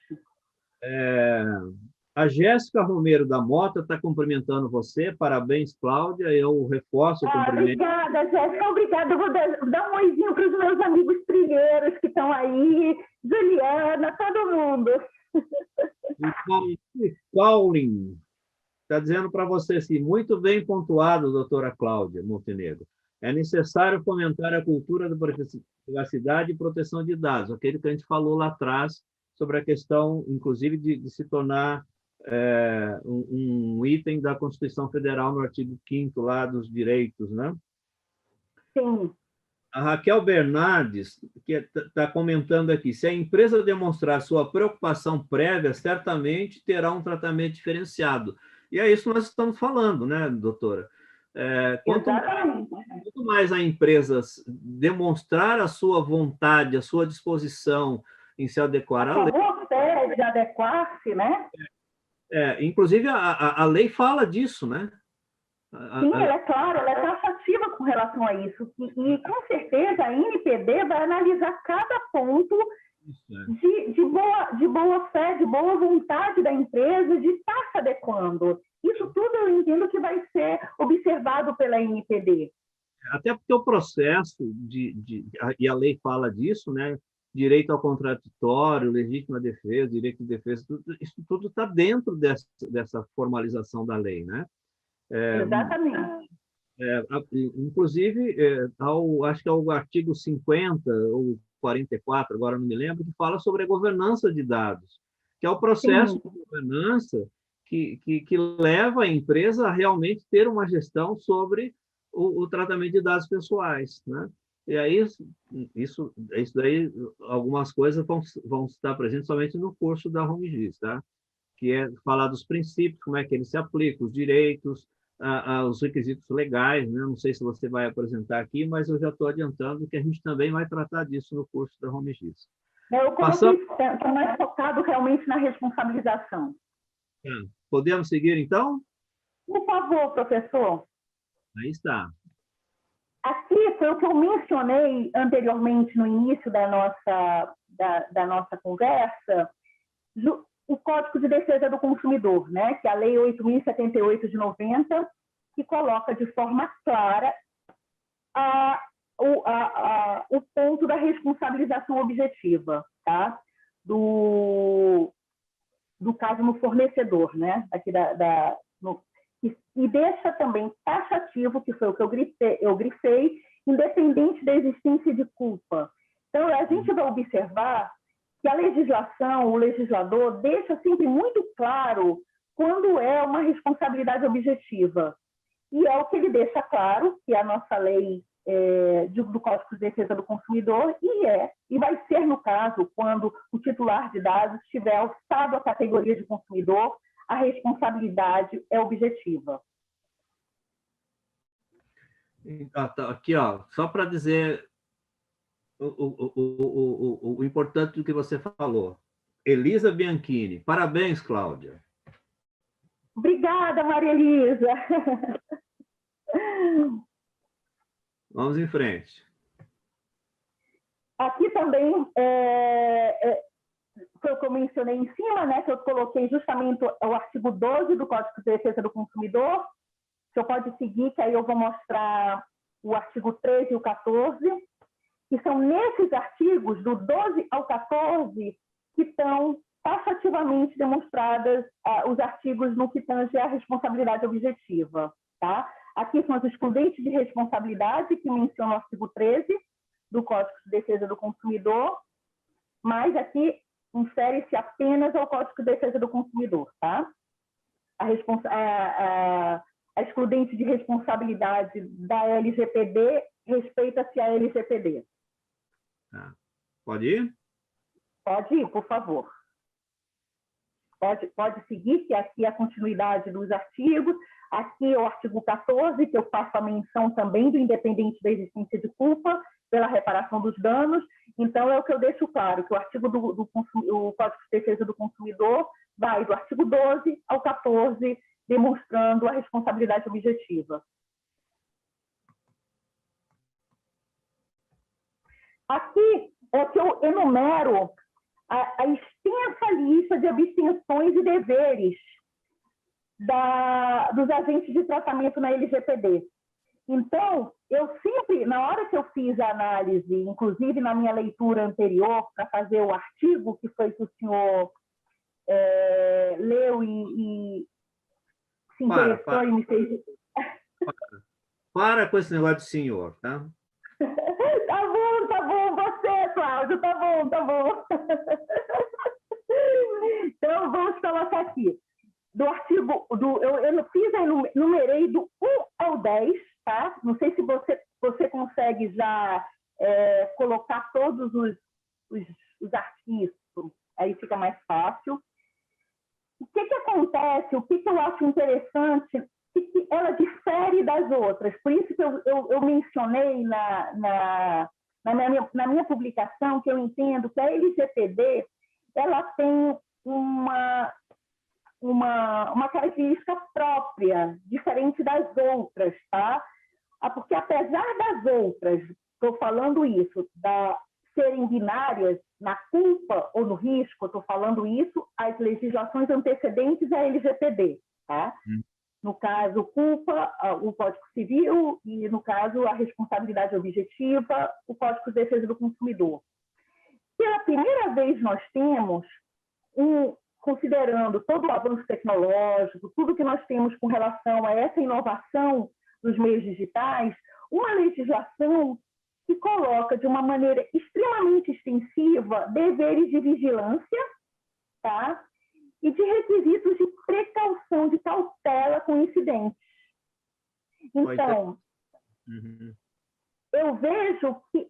A Jéssica Romero da Mota está cumprimentando você. Parabéns, Cláudia. Eu reforço o cumprimento. Obrigada, Jéssica. Obrigada. Eu vou dar um oizinho para os meus amigos trilheiros que estão aí. Juliana, todo mundo. Paulinho está dizendo para você assim, muito bem pontuado, doutora Cláudia Montenegro. É necessário fomentar a cultura da privacidade e proteção de dados, aquele que a gente falou lá atrás sobre a questão, inclusive, de se tornar um item da Constituição Federal no artigo 5º lá dos direitos, né? Sim. A Raquel Bernardes, que está comentando aqui, se a empresa demonstrar sua preocupação prévia, certamente terá um tratamento diferenciado. E é isso que nós estamos falando, né, doutora? Quanto mais a empresa demonstrar a sua vontade, a sua disposição em se adequar à lei... de adequar-se, né? Inclusive, a lei fala disso, né? Sim, ela é clara, ela é taxativa com relação a isso. E com certeza, a NPD vai analisar cada ponto de boa fé, de boa vontade da empresa de estar se adequando. Isso tudo eu entendo que vai ser observado pela NPD. Até porque o processo, e a lei fala disso, né? Direito ao contraditório, legítima defesa, direito de defesa, isso tudo está dentro dessa formalização da lei, né? Exatamente. Inclusive, acho que é o artigo 50 ou 44, agora não me lembro, que fala sobre a governança de dados, que é o processo de governança que leva a empresa a realmente ter uma gestão sobre o tratamento de dados pessoais, né? E aí, isso daí, algumas coisas vão estar presentes somente no curso da HomeGIS, tá? Que é falar dos princípios, como é que eles se aplicam, os direitos, os requisitos legais, né? Não sei se você vai apresentar aqui, mas eu já estou adiantando que a gente também vai tratar disso no curso da HomeGIS. Eu estou mais focado realmente na responsabilização. Podemos seguir, então? Por favor, professor. Aí está. Aqui foi o que eu mencionei anteriormente no início da nossa conversa, o Código de Defesa do Consumidor, né? Que é a Lei 8.078 de 90, que coloca de forma clara o ponto da responsabilização objetiva, tá? Do caso no fornecedor, né? Aqui e deixa também taxativo, que foi o que eu grifei, independente da existência de culpa. Então, a gente vai observar que a legislação, o legislador, deixa sempre muito claro quando é uma responsabilidade objetiva. E é o que ele deixa claro, que a nossa lei do Código de Defesa do Consumidor e vai ser, no caso, quando o titular de dados tiver alçado a categoria de consumidor, a responsabilidade é objetiva. Aqui, ó, só para dizer o importante do que você falou. Elisa Bianchini. Parabéns, Cláudia. Obrigada, Maria Elisa. Vamos em frente. Aqui também foi o que eu mencionei em cima, né, que eu coloquei justamente o artigo 12 do Código de Defesa do Consumidor. Você pode seguir, que aí eu vou mostrar o artigo 13 e o 14, que são nesses artigos, do 12 ao 14, que estão taxativamente demonstradas os artigos no que tange à responsabilidade objetiva. Tá? Aqui são as excludentes de responsabilidade, que menciona o artigo 13 do Código de Defesa do Consumidor, mas aqui infere-se apenas ao Código de Defesa do Consumidor. Tá? A excludente de responsabilidade da LGPD respeita-se à LGPD. Pode ir? Pode ir, por favor. Pode seguir, que aqui é a continuidade dos artigos. Aqui é o artigo 14, que eu faço a menção também do independente da existência de culpa pela reparação dos danos. Então, é o que eu deixo claro, que o artigo do Código de Defesa do Consumidor vai do artigo 12 ao 14, demonstrando a responsabilidade objetiva. Aqui é que eu enumero a extensa lista de abstenções e deveres dos agentes de tratamento na LGPD. Então, eu sempre, na hora que eu fiz a análise, inclusive na minha leitura anterior, para fazer o artigo que foi que o senhor leu e se interessou e me fez... Para com esse negócio de senhor, tá? Tá bom, você, Cláudio, tá bom. Então, vamos colocar aqui. Do artigo, eu numerei do 1 ao 10, tá? Não sei se você consegue já colocar todos os artigos, aí fica mais fácil. O que acontece, o que eu acho interessante, que ela difere das outras. Por isso que eu mencionei na minha publicação, que eu entendo que a LGPD ela tem uma característica própria, diferente das outras, tá? Porque apesar das outras, estou falando isso, serem binárias na culpa ou no risco, estou falando isso, as legislações antecedentes à LGPD, tá? No caso, culpa, o Código Civil, e no caso, a responsabilidade objetiva, o Código de Defesa do Consumidor. Pela primeira vez, nós temos, considerando todo o avanço tecnológico, tudo que nós temos com relação a essa inovação dos meios digitais, uma legislação que coloca de uma maneira extremamente extensiva deveres de vigilância, tá? E de requisitos de precaução, de cautela com incidentes. Então, eu vejo que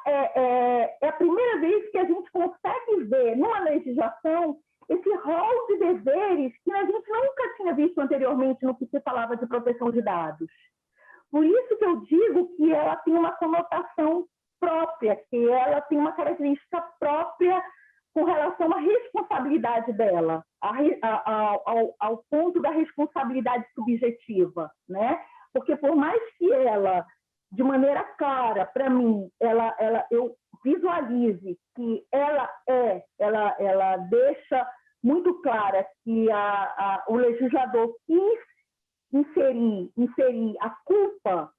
é a primeira vez que a gente consegue ver numa legislação esse rol de deveres que a gente nunca tinha visto anteriormente no que se falava de proteção de dados. Por isso que eu digo que ela tem uma conotação própria, que ela tem uma característica própria com relação à responsabilidade dela, ao ponto da responsabilidade subjetiva, né? Porque por mais que ela, de maneira clara, para mim, eu visualize que ela deixa muito clara que o legislador quis inserir a culpa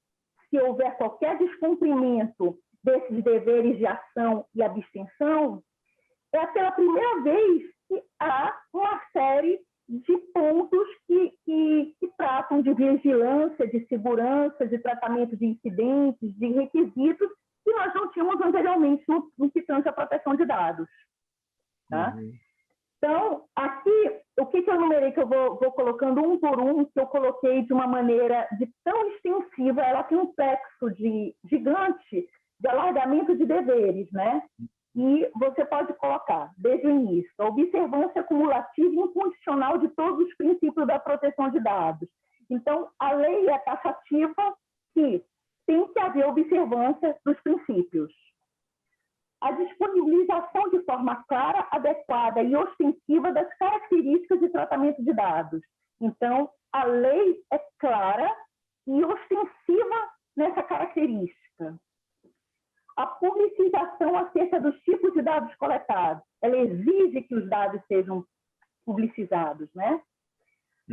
se houver qualquer descumprimento desses deveres de ação e abstenção. É pela primeira vez que há uma série de pontos que tratam de vigilância, de segurança, de tratamento de incidentes, de requisitos que nós não tínhamos anteriormente no que tange à proteção de dados. Tá? Então, aqui, o que eu numerei, que eu vou colocando um por um, que eu coloquei de uma maneira tão extensiva, ela tem um plexo gigante de alargamento de deveres, né? E você pode colocar, desde o início, a observância cumulativa e incondicional de todos os princípios da proteção de dados. Então, a lei é taxativa que tem que haver observância dos princípios. A disponibilização de forma clara, adequada e ostensiva das características de tratamento de dados. Então, a lei é clara e ostensiva nessa característica. A publicização acerca dos tipos de dados coletados. Ela exige que os dados sejam publicizados, né?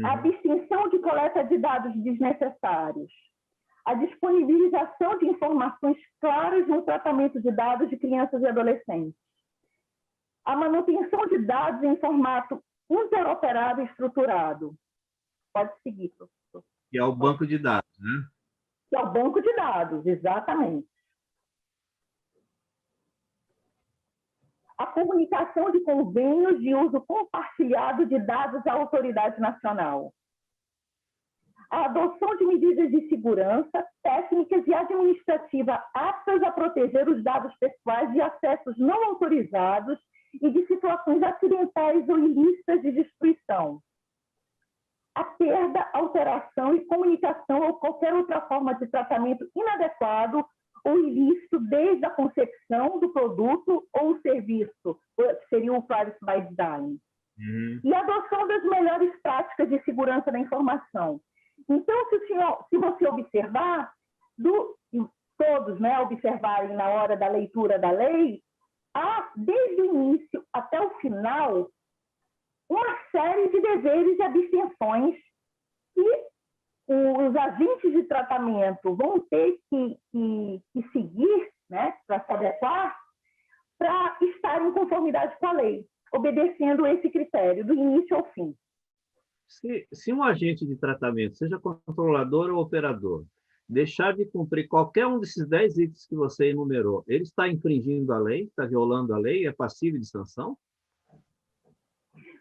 A abstenção de coleta de dados desnecessários. A disponibilização de informações claras no tratamento de dados de crianças e adolescentes. A manutenção de dados em formato interoperável e estruturado. Pode seguir, professor. Que é o banco de dados, né? Que é o banco de dados, exatamente. A comunicação de convênios de uso compartilhado de dados à autoridade nacional. A adoção de medidas de segurança, técnicas e administrativa aptas a proteger os dados pessoais de acessos não autorizados e de situações acidentais ou ilícitas de destruição. A perda, alteração e comunicação ou qualquer outra forma de tratamento inadequado ou ilícito desde a concepção do produto ou serviço, seria o privacy by design. E a adoção das melhores práticas de segurança da informação. Então, se você observar, todos, né, observarem na hora da leitura da lei, há, desde o início até o final, uma série de deveres e abstenções que os agentes de tratamento vão ter que seguir, né, para se adequar, para estar em conformidade com a lei, obedecendo esse critério, do início ao fim. Se um agente de tratamento, seja controlador ou operador, deixar de cumprir qualquer um desses 10 itens que você enumerou, ele está infringindo a lei, está violando a lei, é passível de sanção?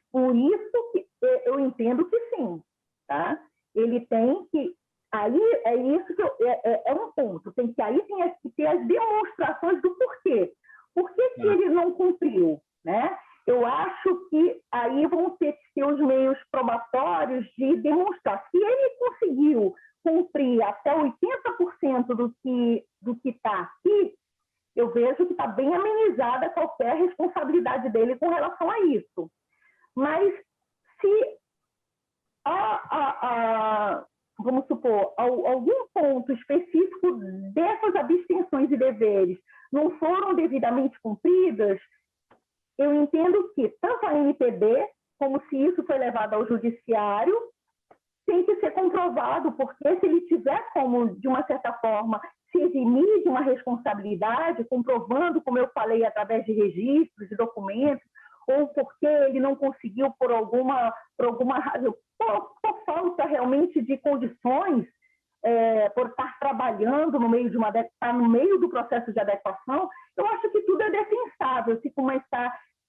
Por isso que eu entendo que sim, tá? Ele tem que... Aí é isso que é um ponto. Aí tem que ter as demonstrações do porquê. Por que ele não cumpriu, né? Eu acho que aí vão ter que ter os meios probatórios de demonstrar. Se ele conseguiu cumprir até 80% do que está aqui, eu vejo que está bem amenizada qualquer responsabilidade dele com relação a isso. Mas se vamos supor, algum ponto específico dessas abstenções e deveres não foram devidamente cumpridas, eu entendo que tanto a NPD, como se isso foi levado ao judiciário, tem que ser comprovado, porque se ele tiver como, de uma certa forma, se eximir de uma responsabilidade, comprovando, como eu falei, através de registros, de documentos, ou porque ele não conseguiu por alguma razão, por falta realmente de condições, por estar trabalhando no meio no meio do processo de adequação, eu acho que tudo é defensável se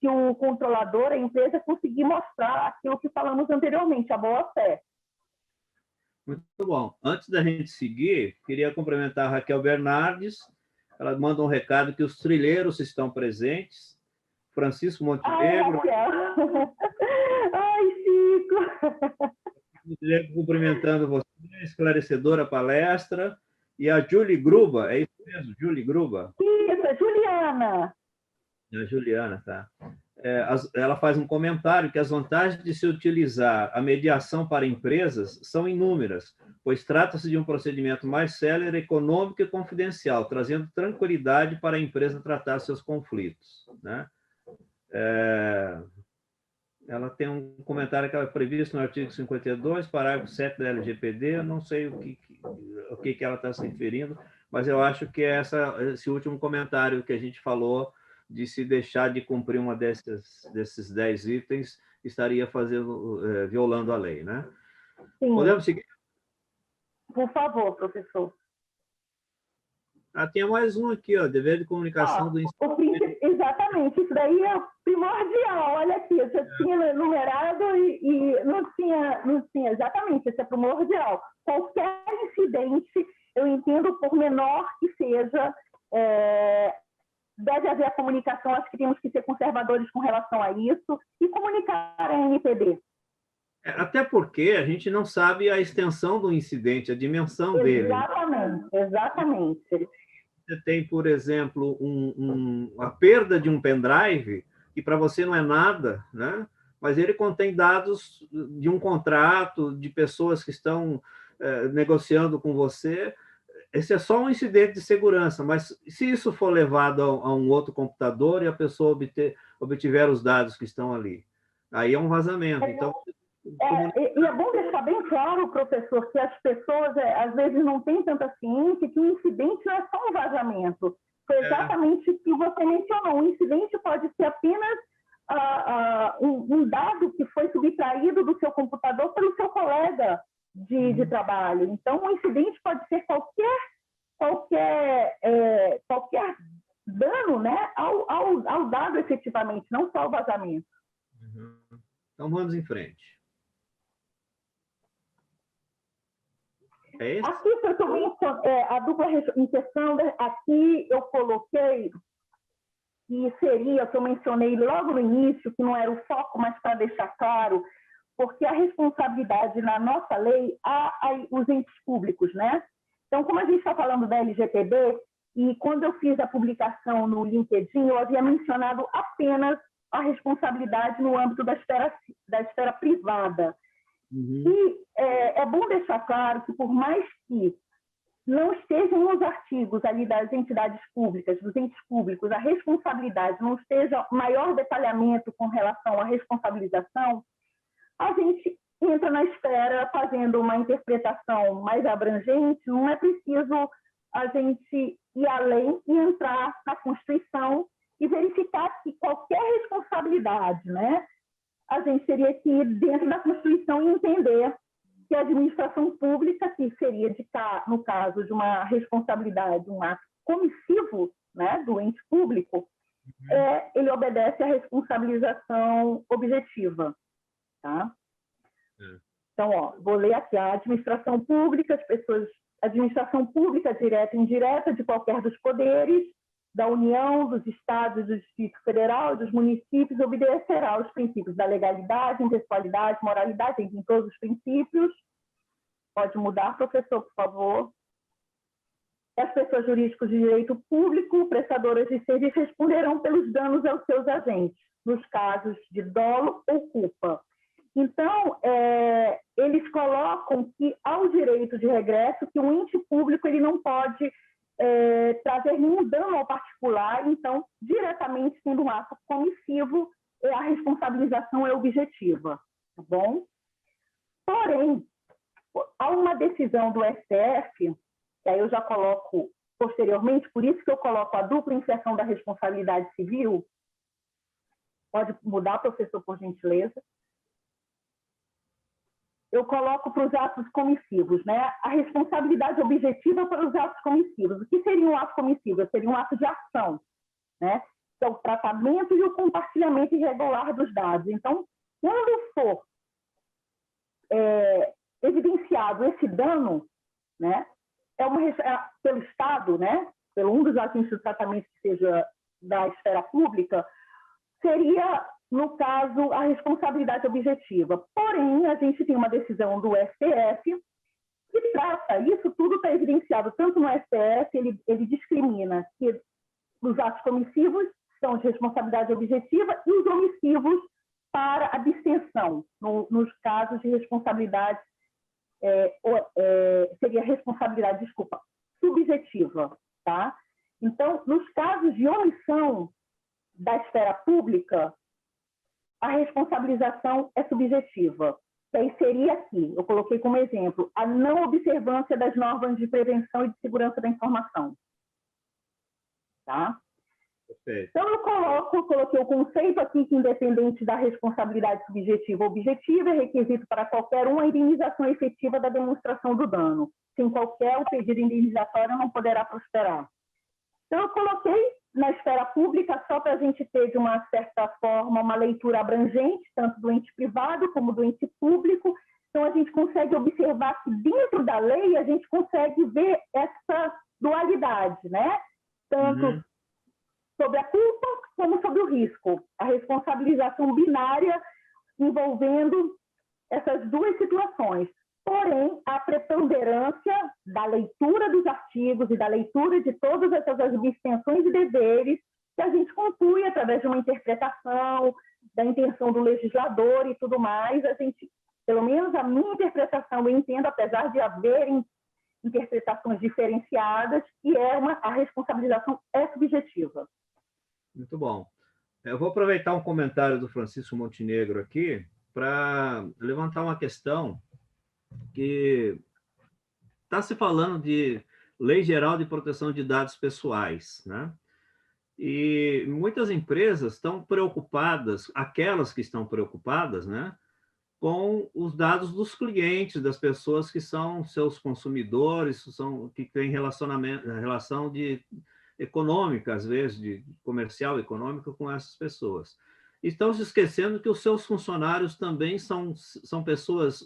o controlador, a empresa, conseguir mostrar aquilo que falamos anteriormente, a boa-fé. Muito bom. Antes da gente seguir, queria cumprimentar a Raquel Bernardes. Ela manda um recado que os trilheiros estão presentes. Francisco Montenegro. Ai, Chico! Cumprimentando você, esclarecedora palestra. E a Julie Gruba, é isso mesmo? Julie Gruba? Isso, é Juliana. A Juliana, tá. Ela faz um comentário que as vantagens de se utilizar a mediação para empresas são inúmeras, pois trata-se de um procedimento mais célere, econômico e confidencial, trazendo tranquilidade para a empresa tratar seus conflitos, né? Ela tem um comentário que é previsto no artigo 52, parágrafo 7 da LGPD, eu não sei o que ela está se referindo, mas eu acho que é esse último comentário que a gente falou, de se deixar de cumprir uma desses 10 itens, estaria violando a lei, né? Sim. Podemos seguir? Por favor, professor. Tem mais um aqui, ó, dever de comunicação do Exatamente. Exatamente, isso daí é primordial. Olha aqui, você tinha numerado e não tinha, exatamente, isso é primordial. Qualquer incidente, eu entendo, por menor que seja, deve haver a comunicação, acho que temos que ser conservadores com relação a isso e comunicar a NPD. Até porque a gente não sabe a extensão do incidente, a dimensão dele. Exatamente, exatamente. Você tem, por exemplo, a perda de um pendrive, que para você não é nada, né? Mas ele contém dados de um contrato, de pessoas que estão negociando com você. Esse é só um incidente de segurança, mas se isso for levado a um outro computador e a pessoa obtiver os dados que estão ali, aí é um vazamento. Então, e é bom deixar bem claro, professor, que as pessoas, às vezes, não têm tanta ciência que o incidente não é só um vazamento. Foi exatamente o que você mencionou. Um incidente pode ser apenas um dado que foi subtraído do seu computador pelo seu colega de trabalho. Então, um incidente pode ser qualquer dano, né, ao dado efetivamente, não só o vazamento. Então, vamos em frente. Aqui foi também a dupla inserção, aqui eu coloquei, que seria, que eu mencionei logo no início, que não era o foco, mas para deixar claro, porque a responsabilidade na nossa lei há os entes públicos, né? Então, como a gente está falando da LGPD, e quando eu fiz a publicação no LinkedIn, eu havia mencionado apenas a responsabilidade no âmbito da esfera privada. E é bom deixar claro que, por mais que não estejam nos artigos ali das entidades públicas, dos entes públicos, a responsabilidade não esteja maior detalhamento com relação à responsabilização, a gente entra na esfera fazendo uma interpretação mais abrangente, não é preciso a gente ir além e entrar na Constituição e verificar que qualquer responsabilidade, né, a gente teria que ir dentro da Constituição e entender que a administração pública, que seria, no caso de uma responsabilidade, um ato comissivo, né, do ente público, ele obedece à responsabilização objetiva. Tá? Então, vou ler aqui: a administração pública, administração pública direta e indireta de qualquer dos poderes, da União, dos Estados, do Distrito Federal, dos municípios, obedecerá aos princípios da legalidade, impessoalidade, moralidade, em todos os princípios. Pode mudar, professor, por favor. As pessoas jurídicas de direito público, prestadoras de serviço, responderão pelos danos aos seus agentes, nos casos de dolo ou culpa. Então, eles colocam que há o direito de regresso, que o ente público ele não pode trazer nenhum dano ao particular, então, diretamente sendo um ato comissivo, a responsabilização é objetiva, tá bom? Porém, há uma decisão do STF, que aí eu já coloco posteriormente, por isso que eu coloco a dupla inserção da responsabilidade civil. Pode mudar, professor, por gentileza. Eu coloco para os atos comissivos, né? A responsabilidade objetiva para os atos comissivos. O que seria um ato comissivo? Seria um ato de ação, né? Então, o tratamento e o compartilhamento irregular dos dados. Então, quando for evidenciado esse dano, né? Pelo Estado, né? Pelo um dos agentes de tratamento que seja da esfera pública, seria, no caso, a responsabilidade objetiva. Porém, a gente tem uma decisão do STF que trata, isso tudo está evidenciado tanto no STF, ele discrimina que os atos comissivos são de responsabilidade objetiva e os omissivos para abstenção, nos casos de responsabilidade, seria responsabilidade, subjetiva, tá? Então, nos casos de omissão da esfera pública, a responsabilização é subjetiva. Que aí seria aqui, eu coloquei como exemplo, a não observância das normas de prevenção e de segurança da informação. Tá? Perfeito. Então, eu coloquei o conceito aqui que, independente da responsabilidade subjetiva ou objetiva, é requisito para qualquer um a indenização efetiva da demonstração do dano. Sem qualquer, o pedido indenizatório não poderá prosperar. Então, eu coloquei na esfera pública, só para a gente ter, de uma certa forma, uma leitura abrangente, tanto do ente privado como do ente público. Então, a gente consegue observar que, dentro da lei, a gente consegue ver essa dualidade, né? Tanto sobre a culpa como sobre o risco. A responsabilização binária envolvendo essas duas situações. Porém, a preponderância da leitura dos artigos e da leitura de todas essas abstenções e deveres que a gente conclui através de uma interpretação da intenção do legislador e tudo mais, a gente, pelo menos a minha interpretação, eu entendo, apesar de haverem interpretações diferenciadas, que a responsabilização é subjetiva. Muito bom. Eu vou aproveitar um comentário do Francisco Montenegro aqui para levantar uma questão que está se falando de Lei Geral de Proteção de Dados Pessoais, né? E muitas empresas estão preocupadas, aquelas que estão preocupadas, né, com os dados dos clientes, das pessoas que são seus consumidores, que têm relação econômica, às vezes, de comercial econômica com essas pessoas. Estão se esquecendo que os seus funcionários também são pessoas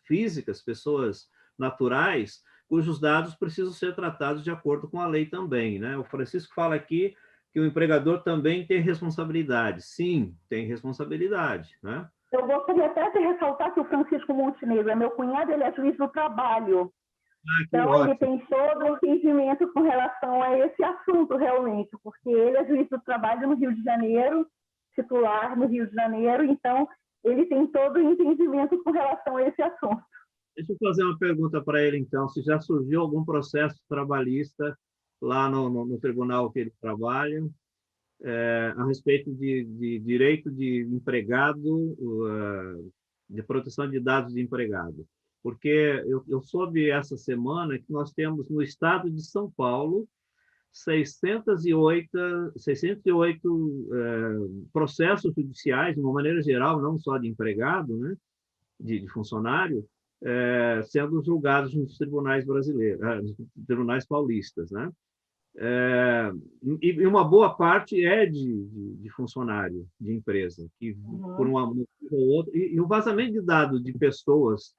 físicas, pessoas naturais, cujos dados precisam ser tratados de acordo com a lei também, né? O Francisco fala aqui que o empregador também tem responsabilidade. Sim, tem responsabilidade, né? Eu gostaria até de ressaltar que o Francisco Montenegro é meu cunhado, ele é juiz do trabalho. Então, ótimo. Ele tem todo o entendimento com relação a esse assunto, realmente, porque ele é juiz do trabalho no Rio de Janeiro, titular no Rio de Janeiro, então ele tem todo o entendimento com relação a esse assunto. Deixa eu fazer uma pergunta para ele, então, se já surgiu algum processo trabalhista lá no tribunal que ele trabalha, a respeito de direito de empregado, de proteção de dados de empregado. Porque eu soube essa semana que nós temos no estado de São Paulo 608 processos judiciais, de uma maneira geral, não só de empregado, né, de funcionário, sendo julgados nos tribunais brasileiros, nos tribunais paulistas, né? E uma boa parte é de funcionário de empresa, que por uma ou outra, e o vazamento de dados de pessoas,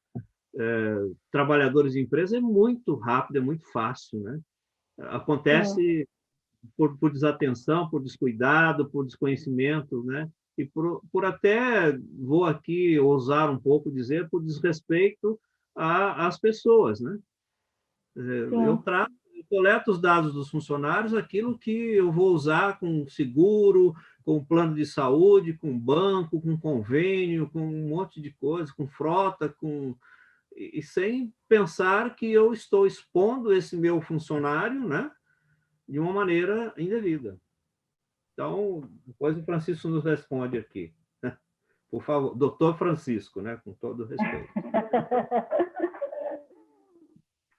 trabalhadores de empresa, é muito rápido, é muito fácil, né? Acontece por desatenção, por descuidado, por desconhecimento, né? E por até, vou aqui ousar um pouco dizer, por desrespeito às pessoas, né? Eu coleto os dados dos funcionários, aquilo que eu vou usar com seguro, com plano de saúde, com banco, com convênio, com um monte de coisa, com frota, e sem pensar que eu estou expondo esse meu funcionário, né, de uma maneira indevida. Então, depois o Francisco nos responde aqui. Por favor, doutor Francisco, né, com todo o respeito.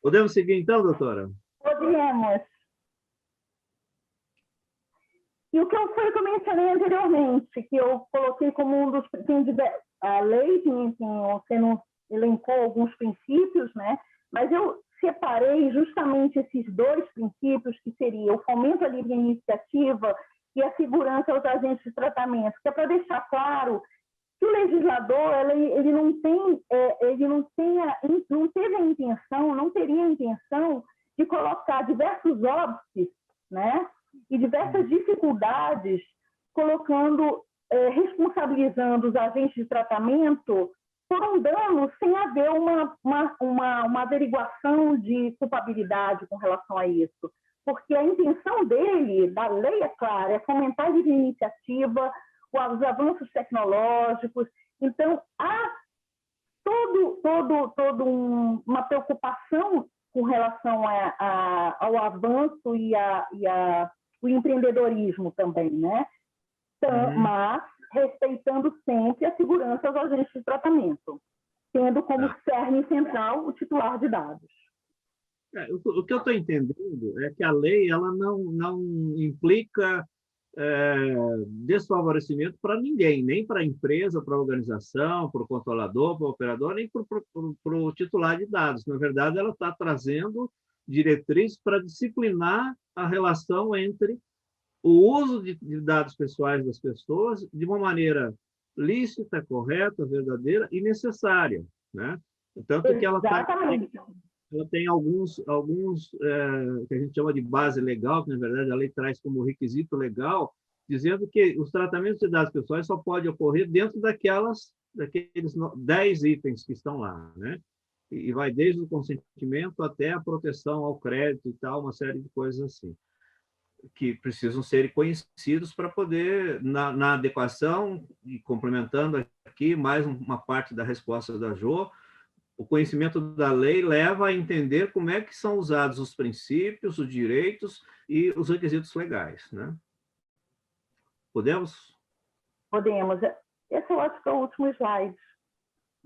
Podemos seguir então, doutora? Podemos. E o que eu mencionei anteriormente, que eu coloquei como um dos... A lei você não elencou alguns princípios, né? Mas eu separei justamente esses dois princípios, que seria o fomento à livre iniciativa e a segurança aos agentes de tratamento, que é para deixar claro que o legislador ele não teve a intenção, não teria a intenção de colocar diversos óbices, né, e diversas dificuldades, responsabilizando os agentes de tratamento por um dano sem haver uma averiguação de culpabilidade com relação a isso. Porque a intenção da lei, é clara, é fomentar a livre iniciativa, os avanços tecnológicos. Então, há uma preocupação com relação ao avanço e o empreendedorismo também, né? Mas respeitando sempre a segurança dos agentes de tratamento, tendo como cerne central o titular de dados. O que eu estou entendendo é que a lei ela não implica desfavorecimento para ninguém, nem para a empresa, para a organização, para o controlador, para o operador, nem para o titular de dados. Na verdade, ela está trazendo diretrizes para disciplinar a relação entre o uso de dados pessoais das pessoas de uma maneira lícita, correta, verdadeira e necessária, né? Tanto que Exatamente. ela tem alguns que a gente chama de base legal, que, na verdade, a lei traz como requisito legal, dizendo que os tratamentos de dados pessoais só podem ocorrer dentro daqueles 10 itens que estão lá, né? E vai desde o consentimento até a proteção ao crédito e tal, uma série de coisas assim, que precisam ser conhecidos para poder, na adequação, e complementando aqui mais uma parte da resposta da Jo, o conhecimento da lei leva a entender como é que são usados os princípios, os direitos e os requisitos legais, né? Podemos? Podemos. Esse eu acho que é o último slide.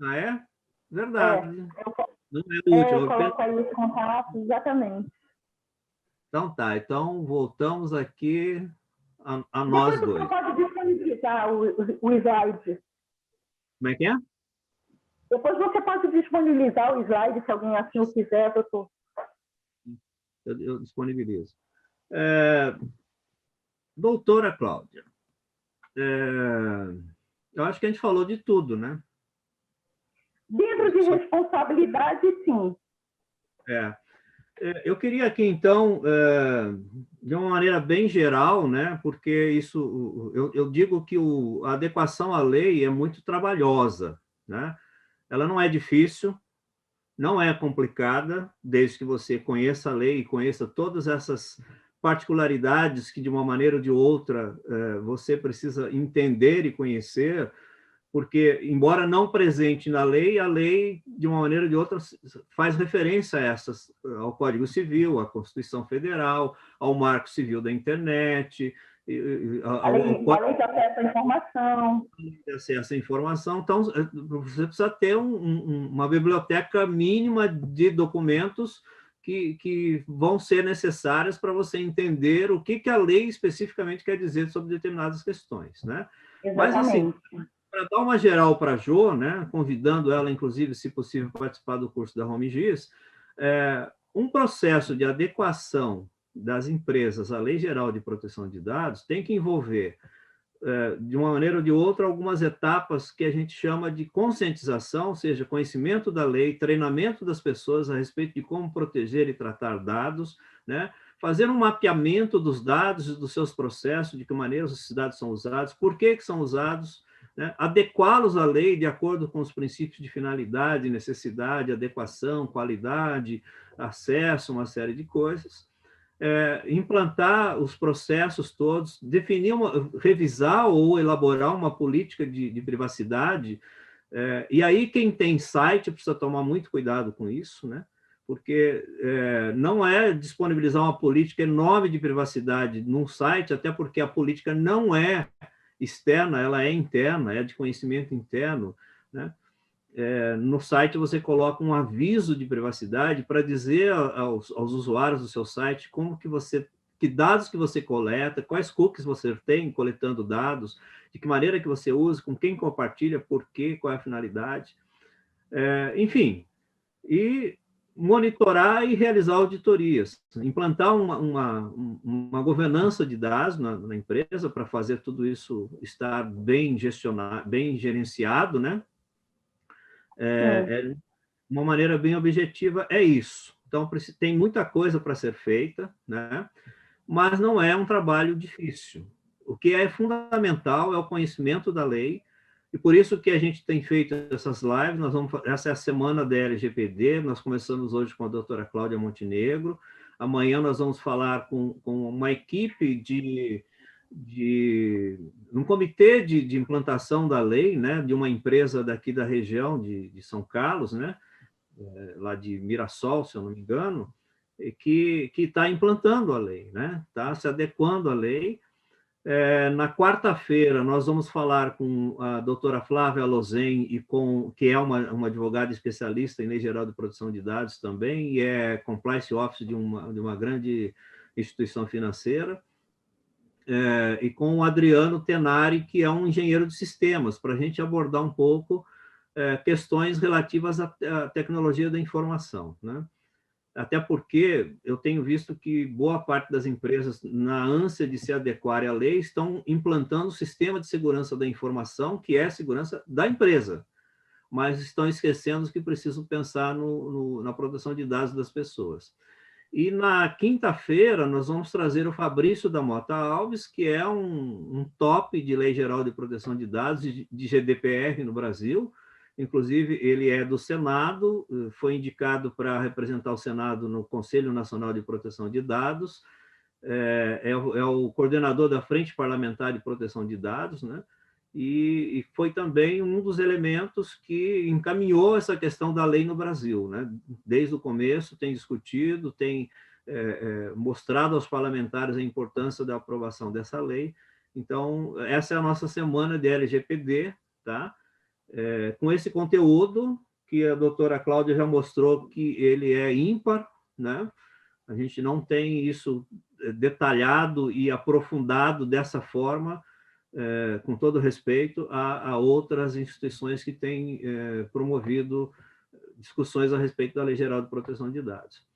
Ah, é? Verdade. Não é o último. Eu coloco aí os contatos, exatamente. Então tá, então voltamos aqui a nós dois. Você pode disponibilizar o slide. Como é que é? Depois você pode disponibilizar o slide, se alguém assim o quiser, doutor. Eu disponibilizo. Doutora Cláudia, eu acho que a gente falou de tudo, né? Dentro de responsabilidade, sim. Eu queria aqui, então, de uma maneira bem geral, né? Porque isso, eu digo que a adequação à lei é muito trabalhosa, né? Ela não é difícil, não é complicada, desde que você conheça a lei e conheça todas essas particularidades que, de uma maneira ou de outra, você precisa entender e conhecer, porque, embora não presente na lei, a lei, de uma maneira ou de outra, faz referência a essas, ao Código Civil, à Constituição Federal, ao Marco Civil da Internet, a lei de acesso à informação. Acesso à informação. Então, você precisa ter uma biblioteca mínima de documentos que vão ser necessárias para você entender o que a lei especificamente quer dizer sobre determinadas questões, né? Exatamente. Mas, assim, para dar uma geral para a Jo, né, convidando ela, inclusive, se possível, a participar do curso da HomeGIS, um processo de adequação das empresas à Lei Geral de Proteção de Dados tem que envolver, de uma maneira ou de outra, algumas etapas que a gente chama de conscientização, ou seja, conhecimento da lei, treinamento das pessoas a respeito de como proteger e tratar dados, né? Fazer um mapeamento dos dados e dos seus processos, de que maneira esses dados são usados, por que são usados, né? Adequá-los à lei de acordo com os princípios de finalidade, necessidade, adequação, qualidade, acesso, uma série de coisas. Implantar os processos todos, definir, revisar ou elaborar uma política de privacidade. E aí quem tem site precisa tomar muito cuidado com isso, né? Porque não é disponibilizar uma política enorme de privacidade num site, até porque a política não é externa, ela é interna, é de conhecimento interno, né? No site você coloca um aviso de privacidade para dizer aos usuários do seu site que dados que você coleta, quais cookies você tem coletando dados, de que maneira que você usa, com quem compartilha, por quê, qual é a finalidade. Enfim, e monitorar e realizar auditorias, implantar uma governança de dados na empresa para fazer tudo isso estar bem gestionado, bem gerenciado, né? Uma maneira bem objetiva é isso. Então, tem muita coisa para ser feita, né? Mas não é um trabalho difícil. O que é fundamental é o conhecimento da lei, e por isso que a gente tem feito essas lives. Essa é a semana da LGPD, nós começamos hoje com a doutora Cláudia Montenegro, amanhã nós vamos falar com uma equipe um comitê de implantação da lei, né, de uma empresa daqui da região de São Carlos, né, lá de Mirassol, se eu não me engano, que está implantando a lei, né, está se adequando à lei. Na quarta-feira, nós vamos falar com a doutora Flávia Lozen, que é uma advogada especialista em Lei Geral de Proteção de Dados também, e é Compliance Officer de uma grande instituição financeira, e com o Adriano Tenari, que é um engenheiro de sistemas, para a gente abordar um pouco questões relativas à tecnologia da informação, né? até porque eu tenho visto que boa parte das empresas, na ânsia de se adequar à lei, estão implantando o sistema de segurança da informação, que é a segurança da empresa, mas estão esquecendo que precisam pensar na proteção de dados das pessoas. E na quinta-feira nós vamos trazer o Fabrício da Mota Alves, que é um top de Lei Geral de Proteção de Dados, de GDPR no Brasil. Inclusive, ele é do Senado, foi indicado para representar o Senado no Conselho Nacional de Proteção de Dados, é o coordenador da Frente Parlamentar de Proteção de Dados, né? E foi também um dos elementos que encaminhou essa questão da lei no Brasil, né? Desde o começo tem discutido, tem mostrado aos parlamentares a importância da aprovação dessa lei. Então, essa é a nossa semana de LGPD, tá? Com esse conteúdo que a doutora Cláudia já mostrou que ele é ímpar, né? A gente não tem isso detalhado e aprofundado dessa forma, com todo respeito a outras instituições que têm promovido discussões a respeito da Lei Geral de Proteção de Dados.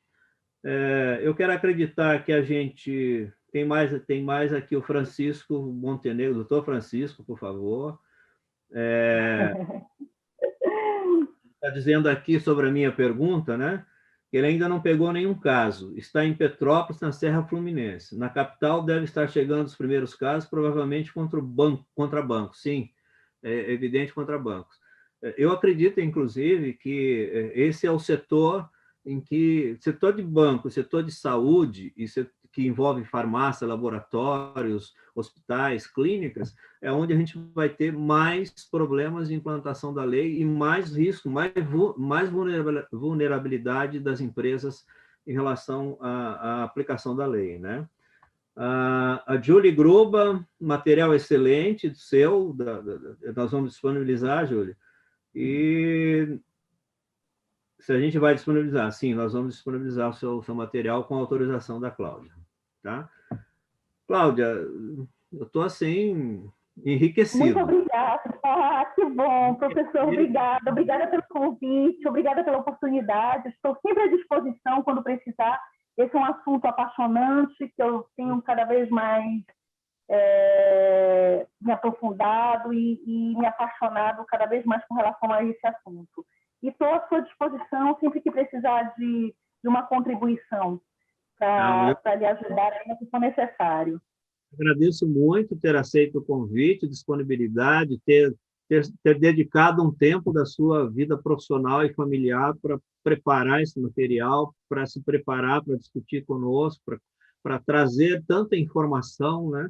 Eu quero acreditar que a gente tem mais aqui o Francisco Montenegro, doutor Francisco, por favor. Está dizendo aqui sobre a minha pergunta, né? Que ele ainda não pegou nenhum caso. Está em Petrópolis, na Serra Fluminense. Na capital deve estar chegando os primeiros casos, provavelmente contra bancos. Sim, é evidente, contra bancos. Eu acredito, inclusive, que esse é o setor em que setor de banco, setor de saúde, que envolve farmácia, laboratórios, hospitais, clínicas, é onde a gente vai ter mais problemas de implantação da lei e mais risco, mais vulnerabilidade das empresas em relação à aplicação da lei, né? A Julie Gruba, material excelente seu, nós vamos disponibilizar, Julie, e se a gente vai disponibilizar, sim, nós vamos disponibilizar o seu material com autorização da Cláudia, tá? Cláudia, eu estou assim, enriquecido. Muito obrigada. Que bom, professor, obrigada. Obrigada pelo convite, obrigada pela oportunidade. Estou sempre à disposição quando precisar. Esse é um assunto apaixonante que eu tenho cada vez mais me aprofundado e me apaixonado cada vez mais com relação a esse assunto. E estou à sua disposição sempre que precisar de uma contribuição para lhe ajudar no que for necessário. Agradeço muito ter aceito o convite, disponibilidade, ter dedicado um tempo da sua vida profissional e familiar para preparar esse material, para se preparar para discutir conosco, para trazer tanta informação, né?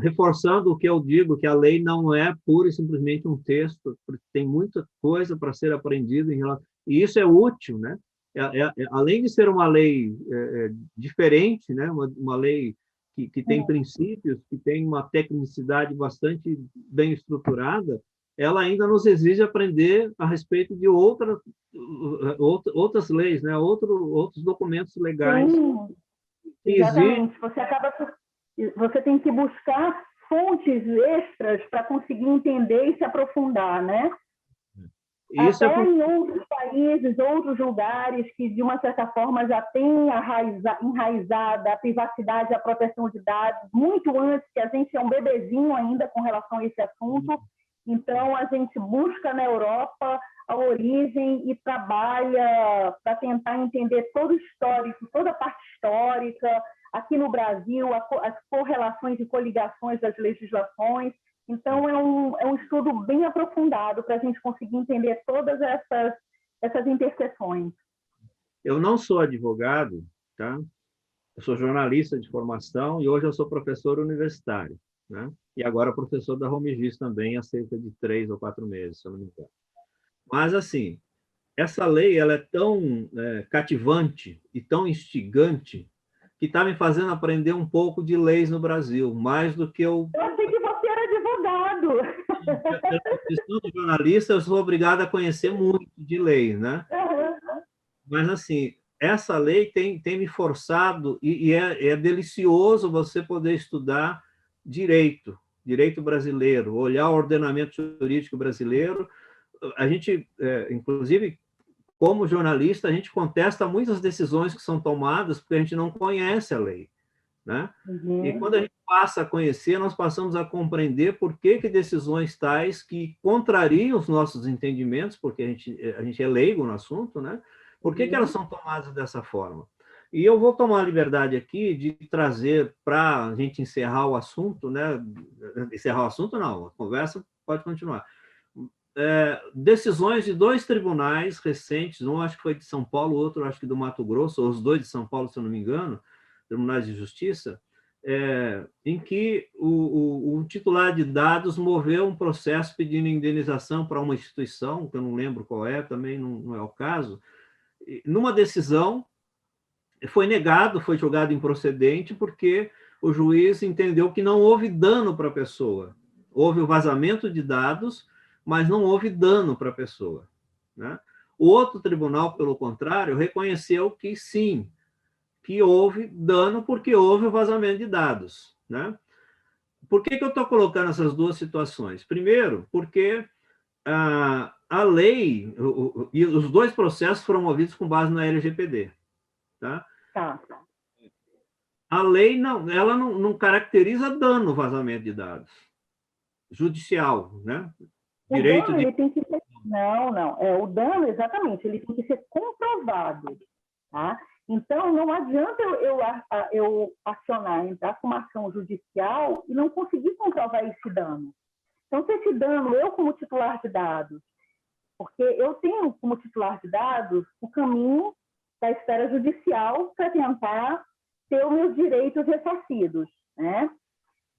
Reforçando o que eu digo, que a lei não é pura e simplesmente um texto, porque tem muita coisa para ser aprendida, e isso é útil, né? Além de ser uma lei diferente, né? Uma lei que tem princípios, que tem uma tecnicidade bastante bem estruturada, ela ainda nos exige aprender a respeito de outras leis, né? Outros documentos legais. Sim, exatamente. Você tem que buscar fontes extras para conseguir entender e se aprofundar, né? Isso até em outros países, outros lugares que, de uma certa forma, já têm enraizada a privacidade e a proteção de dados, muito antes, que a gente é um bebezinho ainda com relação a esse assunto. Então, a gente busca na Europa a origem e trabalha para tentar entender todo o histórico, toda a parte histórica, aqui no Brasil, as correlações e coligações das legislações. Então, é um estudo bem aprofundado para a gente conseguir entender todas essas interseções. Eu não sou advogado, tá? Eu sou jornalista de formação e hoje eu sou professor universitário, né? E agora professor da Romigis também há cerca de 3 ou 4 meses, se eu não me engano. Mas, assim, essa lei ela é tão cativante e tão instigante que está me fazendo aprender um pouco de leis no Brasil, mais do que eu... Eu achei que você era advogado. Pela profissão de jornalista, eu sou obrigado a conhecer muito de lei, né? Mas, assim, essa lei tem me forçado, e é delicioso você poder estudar direito brasileiro, olhar o ordenamento jurídico brasileiro. A gente, inclusive, como jornalista, a gente contesta muitas decisões que são tomadas porque a gente não conhece a lei, né? E quando a gente passa a conhecer, nós passamos a compreender por que decisões tais que contrariam os nossos entendimentos, porque a gente é leigo no assunto, né? Por que elas são tomadas dessa forma? E eu vou tomar a liberdade aqui de trazer, para a gente encerrar o assunto, né? Encerrar o assunto, não, a conversa pode continuar. Decisões de 2 tribunais recentes, um acho que foi de São Paulo, outro acho que do Mato Grosso, ou os 2 de São Paulo, se eu não me engano, tribunais de justiça, em que o titular de dados moveu um processo pedindo indenização para uma instituição, que eu não lembro qual é, também não é o caso. Numa decisão, foi negado, foi julgado improcedente, porque o juiz entendeu que não houve dano para a pessoa. Houve o vazamento de dados, mas não houve dano para a pessoa, né? O outro tribunal, pelo contrário, reconheceu que sim, que houve dano porque houve o vazamento de dados, né? Por que eu estou colocando essas duas situações? Primeiro, porque a lei, e os 2 processos foram movidos com base na LGPD, tá? Tá. A lei ela não caracteriza dano vazamento de dados judicial, né? O dano, ele tem que ser... Não. O dano, exatamente, ele tem que ser comprovado, tá? Então, não adianta eu acionar, entrar com uma ação judicial e não conseguir comprovar esse dano. Então, se esse dano, eu como titular de dados, porque eu tenho como titular de dados o caminho da esfera judicial para tentar ter os meus direitos ressarcidos, né?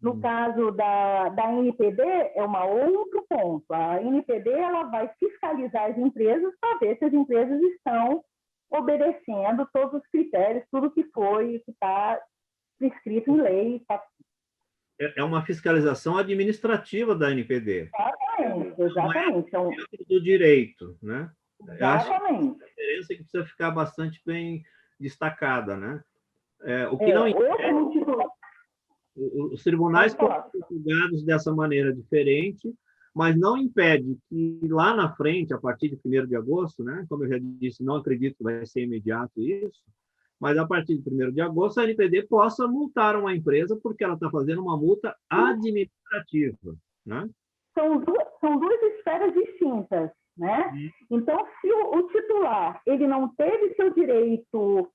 No caso da NPD, é um outro ponto. A NPD ela vai fiscalizar as empresas para ver se as empresas estão obedecendo todos os critérios, tudo que está prescrito em lei. É uma fiscalização administrativa da NPD. Exatamente. Não é dentro do direito, né? Exatamente. A diferença é que precisa ficar bastante bem destacada, né? O que não impede... Os tribunais foram julgados dessa maneira diferente, mas não impede que lá na frente, a partir de 1º de agosto, né, como eu já disse, não acredito que vai ser imediato isso, mas a partir de 1º de agosto a NPD possa multar uma empresa porque ela está fazendo uma multa administrativa, né? São duas esferas distintas, né? Então, se o titular ele não teve seu direito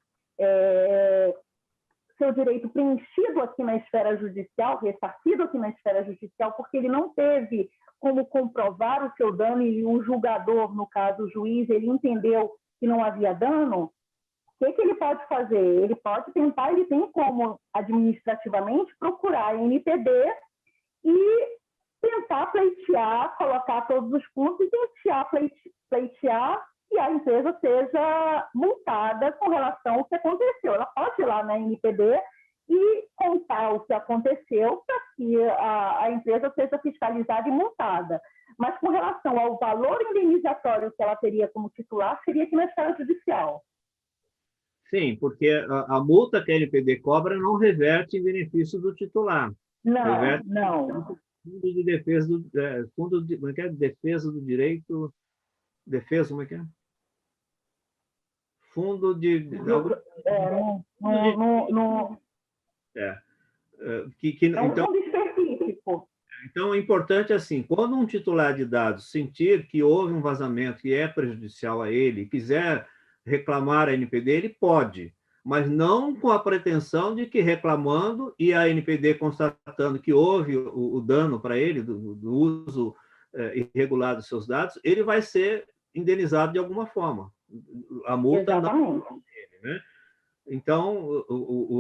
preenchido aqui na esfera judicial, ressarcido aqui na esfera judicial, porque ele não teve como comprovar o seu dano e o julgador, no caso o juiz, ele entendeu que não havia dano, o que ele pode fazer? Ele pode tentar, ele tem como administrativamente procurar a NPD e tentar pleitear, colocar todos os pontos e pleitear que a empresa seja multada com relação ao que aconteceu. Ela pode ir lá na NPD e contar o que aconteceu para que a empresa seja fiscalizada e multada. Mas com relação ao valor indenizatório que ela teria como titular, seria aqui na esfera judicial. Sim, porque a multa que a NPD cobra não reverte em benefício do titular. Não. Fundo de defesa defesa do direito, defesa, como é que é? Fundo de então, fundo específico. Então, é importante assim, quando um titular de dados sentir que houve um vazamento que é prejudicial a ele, e quiser reclamar a NPD, ele pode, mas não com a pretensão de que reclamando e a NPD constatando que houve o dano para ele, do uso irregular dos seus dados, ele vai ser indenizado de alguma forma. A multa Exatamente. não é dele, né? Então,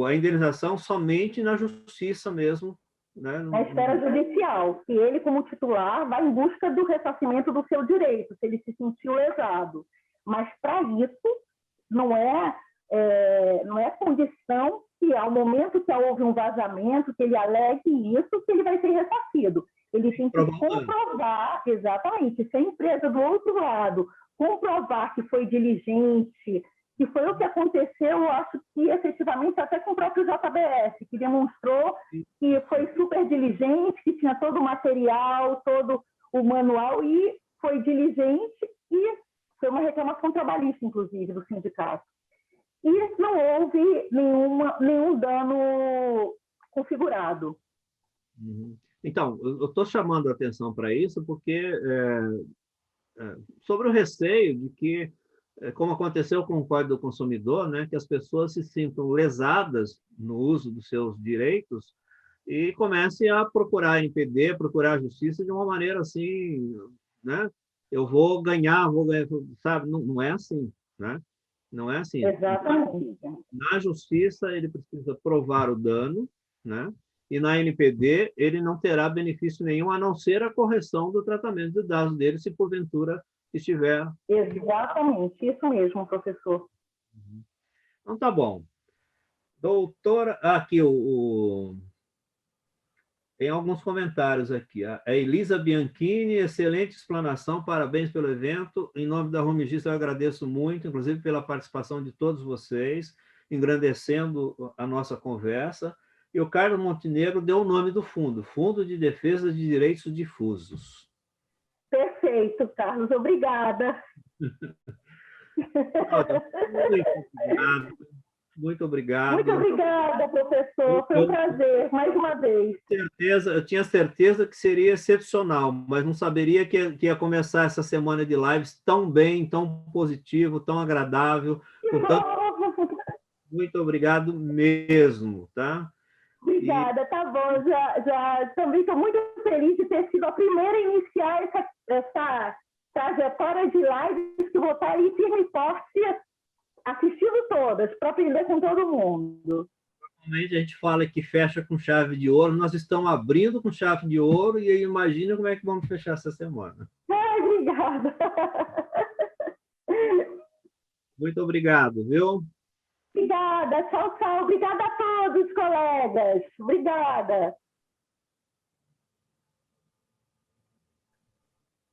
a indenização somente na justiça mesmo, né? Na esfera judicial, que ele, como titular, vai em busca do ressarcimento do seu direito, se ele se sentiu lesado. Mas, para isso, não é condição que, ao momento que houve um vazamento, que ele alegue isso, que ele vai ser ressarcido. Ele tem que comprovar, exatamente, se a empresa do outro lado comprovar que foi diligente, que foi o que aconteceu, eu acho que efetivamente até com o próprio JBS, que demonstrou que foi super diligente, que tinha todo o material, todo o manual, e foi diligente e foi uma reclamação trabalhista, inclusive, do sindicato. E não houve nenhum dano configurado. Então, eu estou chamando a atenção para isso porque sobre o receio de que, como aconteceu com o Código do Consumidor, né, que as pessoas se sintam lesadas no uso dos seus direitos e comecem a procurar a NPD, procurar a justiça de uma maneira assim, né? Eu vou ganhar, sabe? Não é assim, né? Não é assim. Exatamente. Na justiça, ele precisa provar o dano, né? E na NPD, ele não terá benefício nenhum, a não ser a correção do tratamento de dados dele, se porventura estiver... Exatamente, isso mesmo, professor. Então, tá bom. Doutora... Aqui, tem alguns comentários aqui. A Elisa Bianchini, excelente explanação, parabéns pelo evento. Em nome da Home Registro, eu agradeço muito, inclusive pela participação de todos vocês, engrandecendo a nossa conversa. E o Carlos Montenegro deu o nome do fundo, Fundo de Defesa de Direitos Difusos. Perfeito, Carlos, obrigada. Muito obrigado. Muito obrigada, professor. Foi um prazer, mais uma vez. Eu tinha certeza que seria excepcional, mas não saberia que ia começar essa semana de lives tão bem, tão positivo, tão agradável. Muito obrigado mesmo, tá? Obrigada, tá bom. Já também estou muito feliz de ter sido a primeira a iniciar essa trajetória de lives que vou estar aí firme e forte, assistindo todas, para aprender com todo mundo. Normalmente a gente fala que fecha com chave de ouro, nós estamos abrindo com chave de ouro e aí imagina como é que vamos fechar essa semana. Obrigada. Muito obrigado, viu? Obrigada, tchau, tchau. Obrigada a todos, colegas. Obrigada.